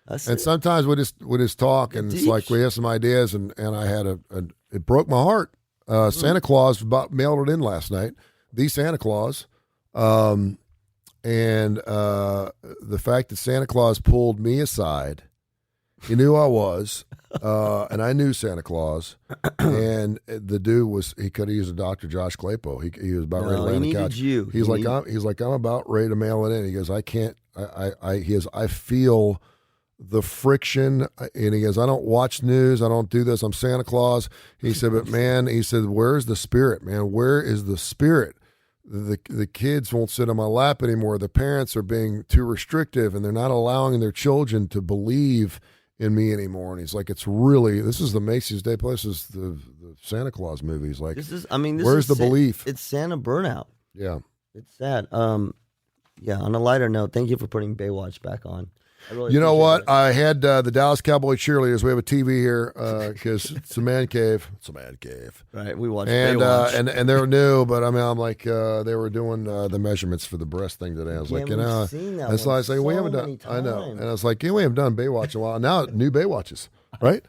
And sometimes we just talk, and it's like we have some ideas, and I had it broke my heart. Santa Claus mailed it in last night, the Santa Claus. And the fact that Santa Claus pulled me aside, he knew I was, and I knew Santa Claus, and the dude he could have used a Dr. Josh Klapow. He was about ready to lay on the couch. He's like, I'm about ready to mail it in. He goes, I can't. I feel the friction, and he goes, I don't watch news. I don't do this. I'm Santa Claus. He said, but man, he said, where's the spirit, man? Where is the spirit? The kids won't sit on my lap anymore. The parents are being too restrictive, and they're not allowing their children to believe in me anymore. And he's like, this is the Macy's Day Place. This is the Santa Claus movies. Like, where's the belief? It's Santa burnout. Yeah. It's sad. On a lighter note, thank you for putting Baywatch back on. You know what? I had the Dallas Cowboy cheerleaders. We have a TV here because it's a man cave. It's a man cave. Right. We watched Baywatch. And they're new, but I mean, I'm like, they were doing the measurements for the breast thing today. I was like, that's why I say we haven't done. I know, and I was like, we haven't done Baywatch in a while. Now new Baywatches, right?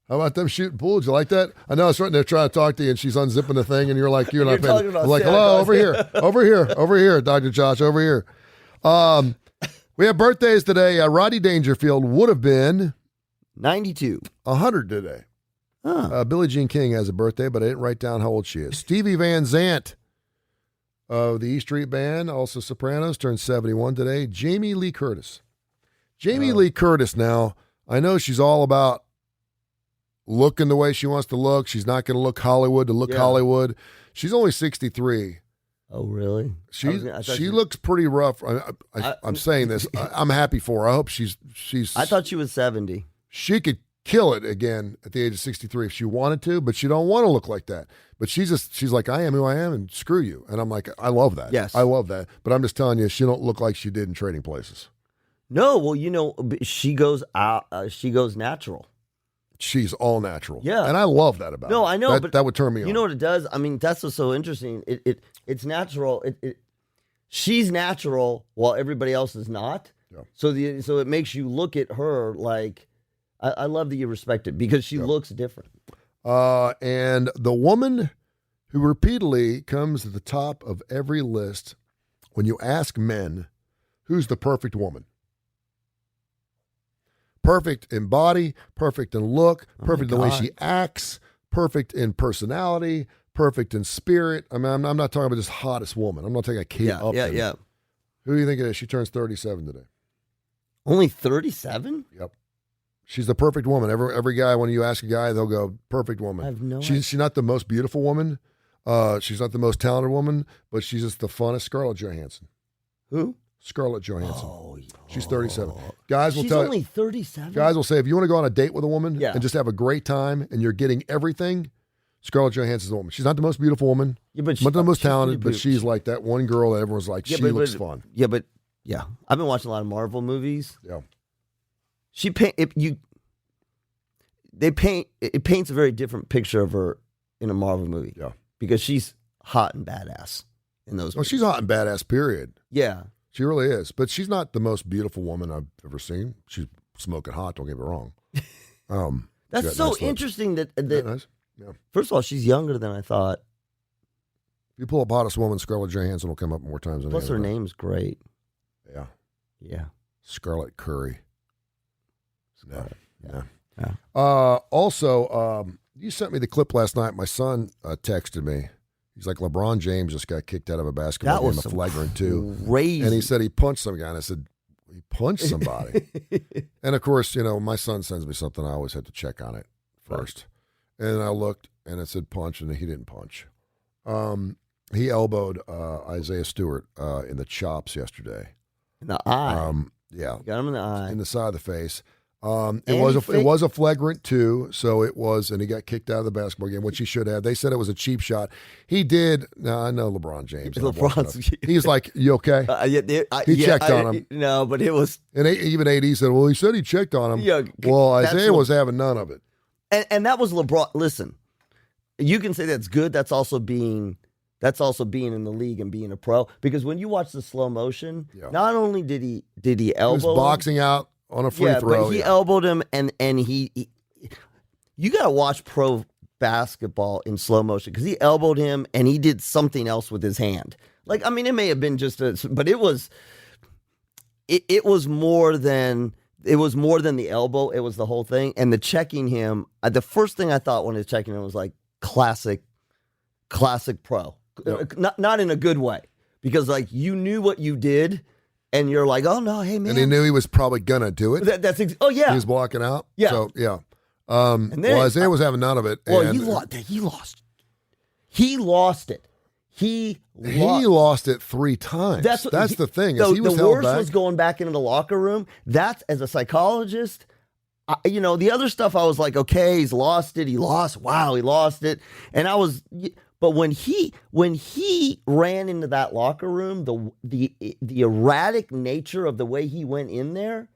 How about them shooting pool? Did you like that? I know I was right there trying to talk to you, and she's unzipping the thing, and you're like, you're not paying. I'm like, hello, over here, Dr. Josh, over here. We have birthdays today. Rodney Dangerfield would have been 92. 100 today. Billie Jean King has a birthday, but I didn't write down how old she is. Stevie Van Zandt of the E Street Band, also Sopranos, turned 71 today. Jamie Lee Curtis. Lee Curtis now, I know she's all about looking the way she wants to look. She's not going to look Hollywood to look Hollywood. She's only 63. Oh, really? She looks pretty rough. I'm saying this. I'm happy for her. I hope she's. I thought she was 70. She could kill it again at the age of 63 if she wanted to, but she don't want to look like that. But she's like, I am who I am, and screw you. And I'm like, I love that. Yes, I love that. But I'm just telling you, she don't look like she did in Trading Places. No, well, she goes out. She goes natural. She's all natural. Yeah. And I love that about her. No, I know. That would turn me on. You know what it does? I mean, that's what's so interesting. It's natural. She's natural while everybody else is not. Yeah. So it makes you look at her like, I love that you respect it because she looks different. And the woman who repeatedly comes at the top of every list when you ask men, who's the perfect woman? Perfect in body, perfect in look, perfect in the way she acts, perfect in personality, perfect in spirit. I mean, I'm not talking about just hottest woman. I'm not taking a Kate Upton. Yeah. Who do you think it is? She turns 37 today. Only 37? Yep. She's the perfect woman. Every guy, when you ask a guy, they'll go, perfect woman. I have no idea. She's not the most beautiful woman. She's not the most talented woman, but she's just the funnest. Scarlett Johansson. Who? Scarlett Johansson. Oh, she's 37. Guys will she's tell only 37? Guys will say, if you want to go on a date with a woman and just have a great time and you're getting everything, Scarlett Johansson's the woman. She's not the most beautiful woman, not the most talented, but she's like that one girl that everyone's like, she looks fun. Yeah, I've been watching a lot of Marvel movies. Yeah. It paints a very different picture of her in a Marvel movie. Yeah. Because she's hot and badass in those movies. Well, she's hot and badass, period. Yeah. She really is. But she's not the most beautiful woman I've ever seen. She's smoking hot, don't get me wrong. That's so interesting that nice? Yeah. First of all, she's younger than I thought. If you pull up hottest woman, Scarlett Johansson will come up more times than Plus her name's great. Yeah. Yeah. Scarlett Curry. Yeah. Also, you sent me the clip last night. My son texted me. He's like, LeBron James just got kicked out of a basketball game, a flagrant 2. Crazy. And he said he punched some guy. And I said, he punched somebody. And, of course, my son sends me something. I always have to check on it first. Right. And I looked, and it said punch, and he didn't punch. He elbowed Isaiah Stewart in the chops yesterday. In the eye. Yeah. Got him in the eye. In the side of the face. It was a flagrant 2, so it was, and he got kicked out of the basketball game, which he should have. They said it was a cheap shot. He did. Now I know LeBron James. He's like, "You okay?" He checked on him. No, but it was. And even AD said, "Well, he said he checked on him." Yeah, well, Isaiah was having none of it. And that was LeBron. Listen, you can say that's good. That's also being in the league and being a pro, because when you watch the slow motion, not only did he elbow, he was boxing out on a free throw. But he elbowed him, and he you got to watch pro basketball in slow motion, because he elbowed him and he did something else with his hand. Like, I mean, it may have been but it was more than the elbow. It was the whole thing. And the checking him, the first thing I thought when I was checking him was like classic pro. Yep. Not in a good way, because like you knew what you did. And you're like, oh, no, hey, man. And he knew he was probably going to do it. Oh, yeah. He was blocking out. Yeah. So, yeah. Isaiah was having none of it. Well, he lost. He lost it. He lost it 3 times. That's the thing. He was the worst back. was going back into the locker room. That's, as a psychologist, the other stuff I was like, okay, he's lost it. He lost. Wow, he lost it. And I was... But when he ran into that locker room, the erratic nature of the way he went in there,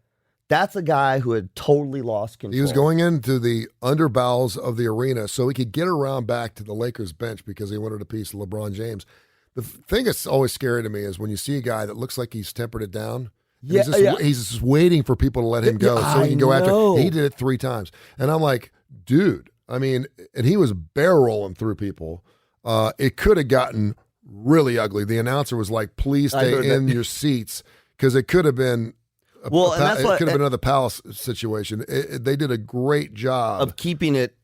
that's a guy who had totally lost control. He was going into the underbowels of the arena so he could get around back to the Lakers bench because he wanted a piece of LeBron James. The thing that's always scary to me is when you see a guy that looks like he's tempered it down. He's just waiting for people to let him go so he can go after. He did it 3 times. And I'm like, dude, I mean, and he was barrel rolling through people. It could have gotten really ugly. The announcer was like, please stay in your seats, because it could have been another Palace situation. They did a great job of keeping it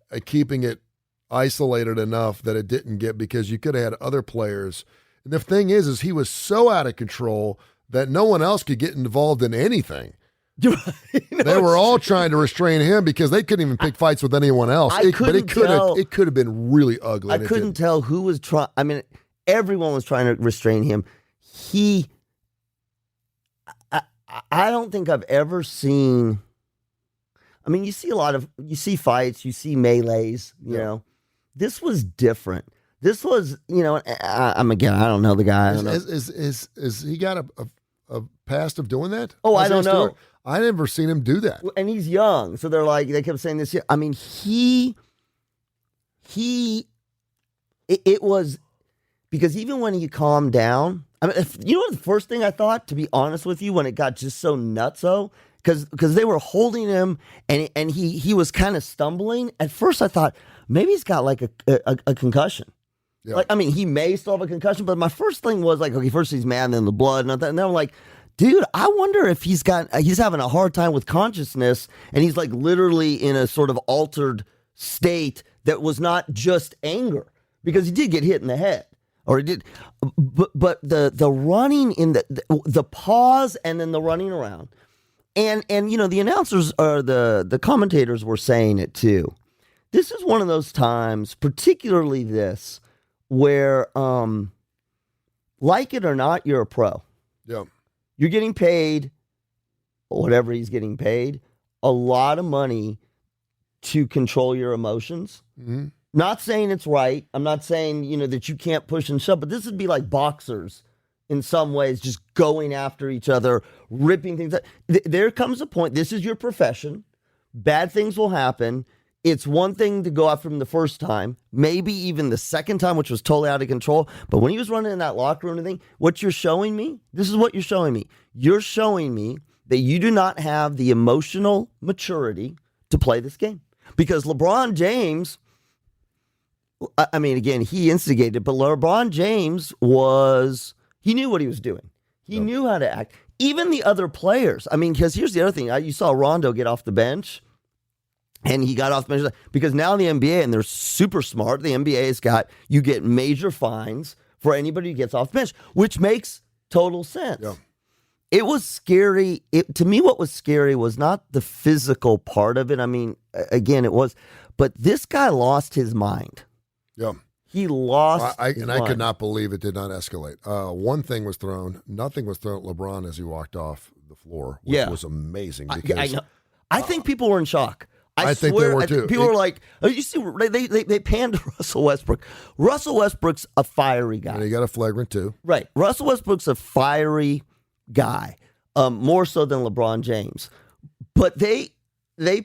isolated enough that it didn't get, because you could have had other players. And the thing is he was so out of control that no one else could get involved in anything. They were all trying to restrain him because they couldn't even pick fights with anyone else. It could have been really ugly. I couldn't tell who was trying. I mean, everyone was trying to restrain him. I don't think I've ever seen. I mean, you see fights, you see melees. You know, this was different. This was, I don't know the guy. I don't know. Is he got a past of doing that? Oh, I don't know. I never seen him do that. And he's young, so they kept saying this. I mean, it was, because even when he calmed down, I mean, what the first thing I thought, to be honest with you, when it got just so nutso, because they were holding him and he was kind of stumbling. At first, I thought maybe he's got like a concussion. Yeah. Like, I mean, he may still have a concussion, but my first thing was like, okay, first he's mad, and then the blood, and then I'm like, dude, I wonder if he's having a hard time with consciousness, and he's like literally in a sort of altered state that was not just anger, because he did get hit in the head, or he did, but the running in the pause and then the running around, and the announcers or the commentators were saying it too. This is one of those times, particularly this, where, like it or not, you're a pro. Yeah. You're getting paid, whatever he's getting paid, a lot of money to control your emotions. Mm-hmm. Not saying it's right. I'm not saying, that you can't push and shove, but this would be like boxers in some ways, just going after each other, ripping things up. There comes a point, this is your profession. Bad things will happen. It's one thing to go after him the first time, maybe even the second time, which was totally out of control. But when he was running in that locker room and thing, what you're showing me, this is what you're showing me. You're showing me that you do not have the emotional maturity to play this game. Because LeBron James, I mean, again, he instigated, but LeBron James he knew what he was doing. He knew how to act. even the other players. I mean, because here's the other thing. You saw Rondo get off the bench, and he got off the bench because now the NBA, and they're super smart, the NBA has got, you get major fines for anybody who gets off the bench, which makes total sense. Yeah. It was scary. To me, what was scary was not the physical part of it. I mean, again, it was, but this guy lost his mind. Yeah. He lost I his mind. could not believe it did not escalate. One thing was thrown. Nothing was thrown at LeBron as he walked off the floor, which was amazing. Because I know. I think people were in shock. I think they were too. People were like, you see, they panned to Russell Westbrook. Russell Westbrook's a fiery guy. And he got a flagrant too. Right. Russell Westbrook's a fiery guy, more so than LeBron James. But they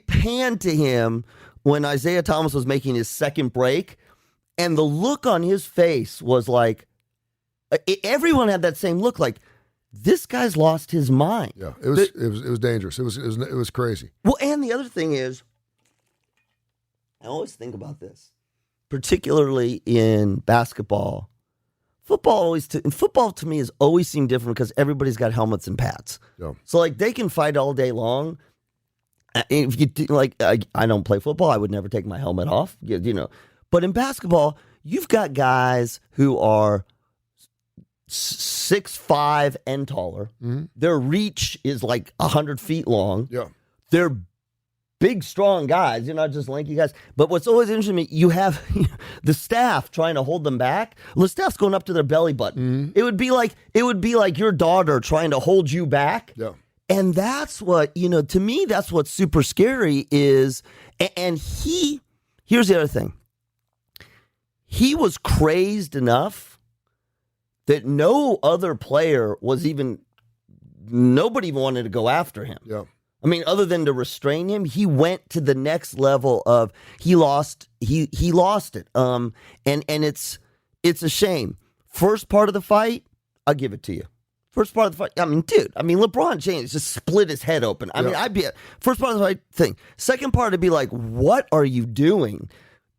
panned to him when Isaiah Thomas was making his second break, and the look on his face was like, everyone had that same look, like, this guy's lost his mind. Yeah, it was dangerous. It was crazy. Well, and the other thing is, I always think about this, particularly in basketball. Football to me has always seemed different because everybody's got helmets and pads. Yeah. So like they can fight all day long. If you I don't play football, I would never take my helmet off. But in basketball, you've got guys who are 6'5" and taller. Mm-hmm. Their reach is like 100 feet long. Yeah. They're big, strong guys. You're not just lanky guys. But what's always interesting to me, you have the staff trying to hold them back. The staff's going up to their belly button. Mm-hmm. It would be like your daughter trying to hold you back. Yeah. And that's what, to me, that's what's super scary is, and here's the other thing. He was crazed enough that nobody even wanted to go after him. Yeah. I mean, other than to restrain him, he went to the next level of he lost it. And it's a shame. First part of the fight, I'll give it to you. First part of the fight, LeBron James just split his head open. First part of the fight thing. Second part, it'd be like, what are you doing?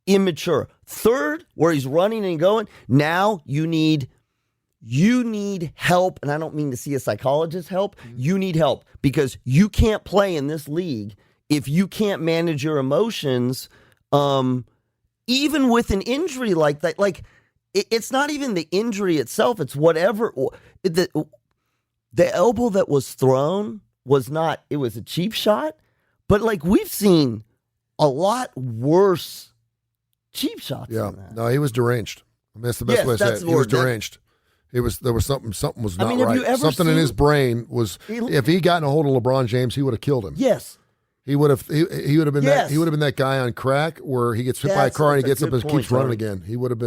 Immature. Third, where he's running and going, now you need help, and I don't mean to see a psychologist help. You need help because you can't play in this league if you can't manage your emotions, even with an injury like that. Like, it's not even the injury itself. It's whatever. The elbow that was thrown was not, it was a cheap shot, but like we've seen a lot worse cheap shots than that. No, he was deranged. I mean, that's the best way to say it. He was deranged. There was something was not right. Have you ever something in his brain was. If he gotten a hold of LeBron James, he would have killed him. Yes, he would have. He would have been that. He would have been that guy on crack where he gets hit by a car and he gets up and keeps running again. He would have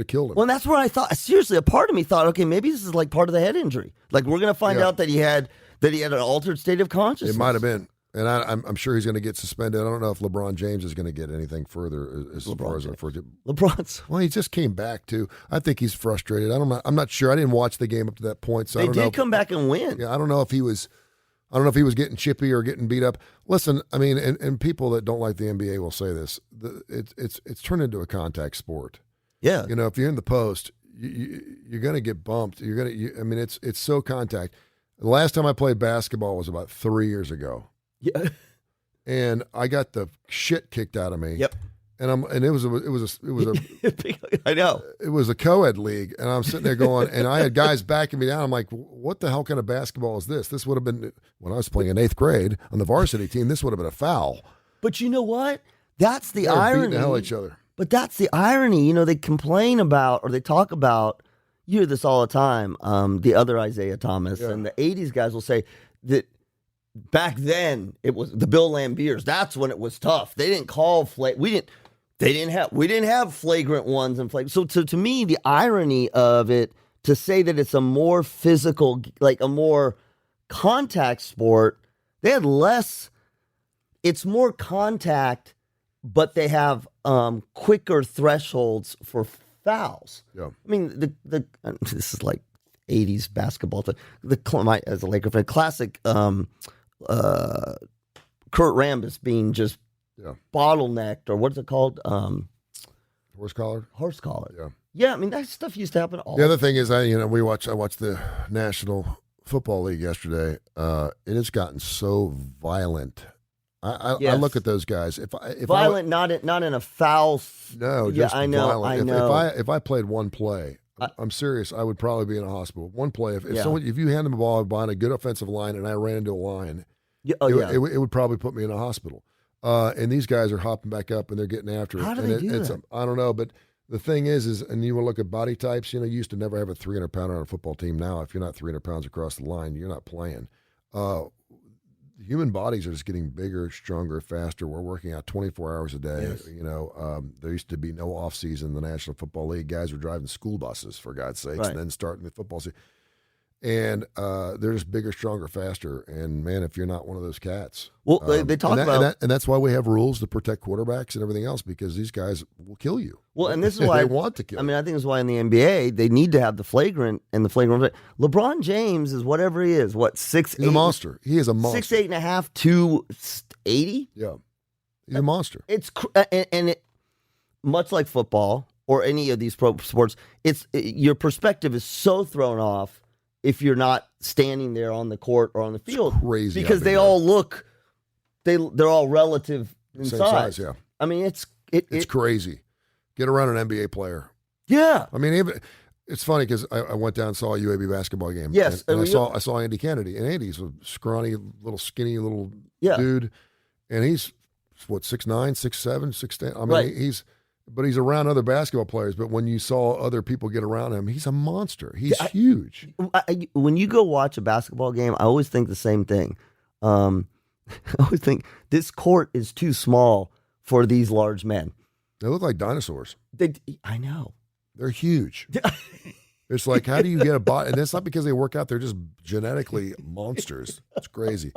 killed him. Well, that's where I thought. Seriously, a part of me thought, okay, maybe this is like part of the head injury. Like we're gonna find out that he had an altered state of consciousness. It might have been. And I'm sure he's going to get suspended. I don't know if LeBron James is going to get anything further as far as LeBron's. Well, he just came back too. I think he's frustrated. I'm not sure. I didn't watch the game up to that point, so they I don't know. Did come back and win. Yeah, I don't know if he was getting chippy or getting beat up. Listen, I mean, and people that don't like the NBA will say this: it's turned into a contact sport. Yeah, if you're in the post, you're going to get bumped. It's so contact. The last time I played basketball was about 3 years ago. Yeah, and I got the shit kicked out of me. Yep. And it was a I know. It was a co-ed league, and I'm sitting there going, and I had guys backing me down. I'm like, what the hell kind of basketball is this? This would have been when I was playing in 8th grade on the varsity team. This would have been a foul. But you know what? That's the They're irony. beating the hell out of each other. But that's the irony. They complain about or they talk about. You hear this all the time. The other Isaiah Thomas and the '80s guys will say that. Back then, it was the Bill Lambiers. That's when it was tough. They didn't call we didn't have flagrant ones and flagrant. So to me, the irony of it to say that it's a more physical, like a more contact sport. They had less. It's more contact, but they have quicker thresholds for fouls. Yeah. I mean this is like '80s basketball. As a Laker fan, classic. Kurt Rambis being just bottlenecked, or what's it called? Horse collar. Horse collar. Yeah. Yeah, I mean that stuff used to happen all. The other thing is, I watch the national Football League yesterday. It has gotten so violent. I Yes. look at those guys. If Violent, not in a foul. no, Yeah, just I know. violent. I know. If I played one play, I'm serious. I would probably be in a hospital. One play. If Yeah. someone, if you hand them a ball behind a good offensive line and I ran into a line, Yeah, it would probably put me in a hospital. And these guys are hopping back up and they're getting after it. How do and they do it's that? I don't know, but the thing is, and you will look at body types. You used to never have a 300-pounder on a football team. Now, if you're not 300 pounds across the line, you're not playing. Human bodies are just getting bigger, stronger, faster. We're working out 24 hours a day. Yes. There used to be no off season in the National Football League. Guys were driving school buses, for God's sakes, Right. and then starting the football season. And they're just bigger, stronger, faster. And man, if you're not one of those cats, Well, they talk about. and that's why we have rules to protect quarterbacks and everything else, because these guys will kill you. Well, and this is why they want to kill. I mean, I think this is why in the NBA they need to have the flagrant and the flagrant. LeBron James is whatever he is. What 6'8"? He's a monster. He is a monster. 6'8.5", 280. Yeah, he's a monster. It's and it much like football or any of these pro sports. Your perspective is so thrown off if you're not standing there on the court or on the field. It's crazy because how big they they all look. They're all relative in Same size. size, yeah. I mean, It's crazy. Get around an NBA player. yeah. I mean, even it's funny because I went down and saw a UAB basketball game. Yes, and and I saw Andy Kennedy, and Andy's a scrawny, little skinny, little Yeah. dude, and he's what 6'9", 6'7", 6'10". I mean, Right. he's around other basketball players. But when you saw other people get around him, he's a monster. He's huge. When you go watch a basketball game, I always think the same thing. I always think this court is too small for these large men. They look like dinosaurs. I know. They're huge. It's like, how do you get a body? And that's not because they work out. They're just genetically monsters. It's crazy.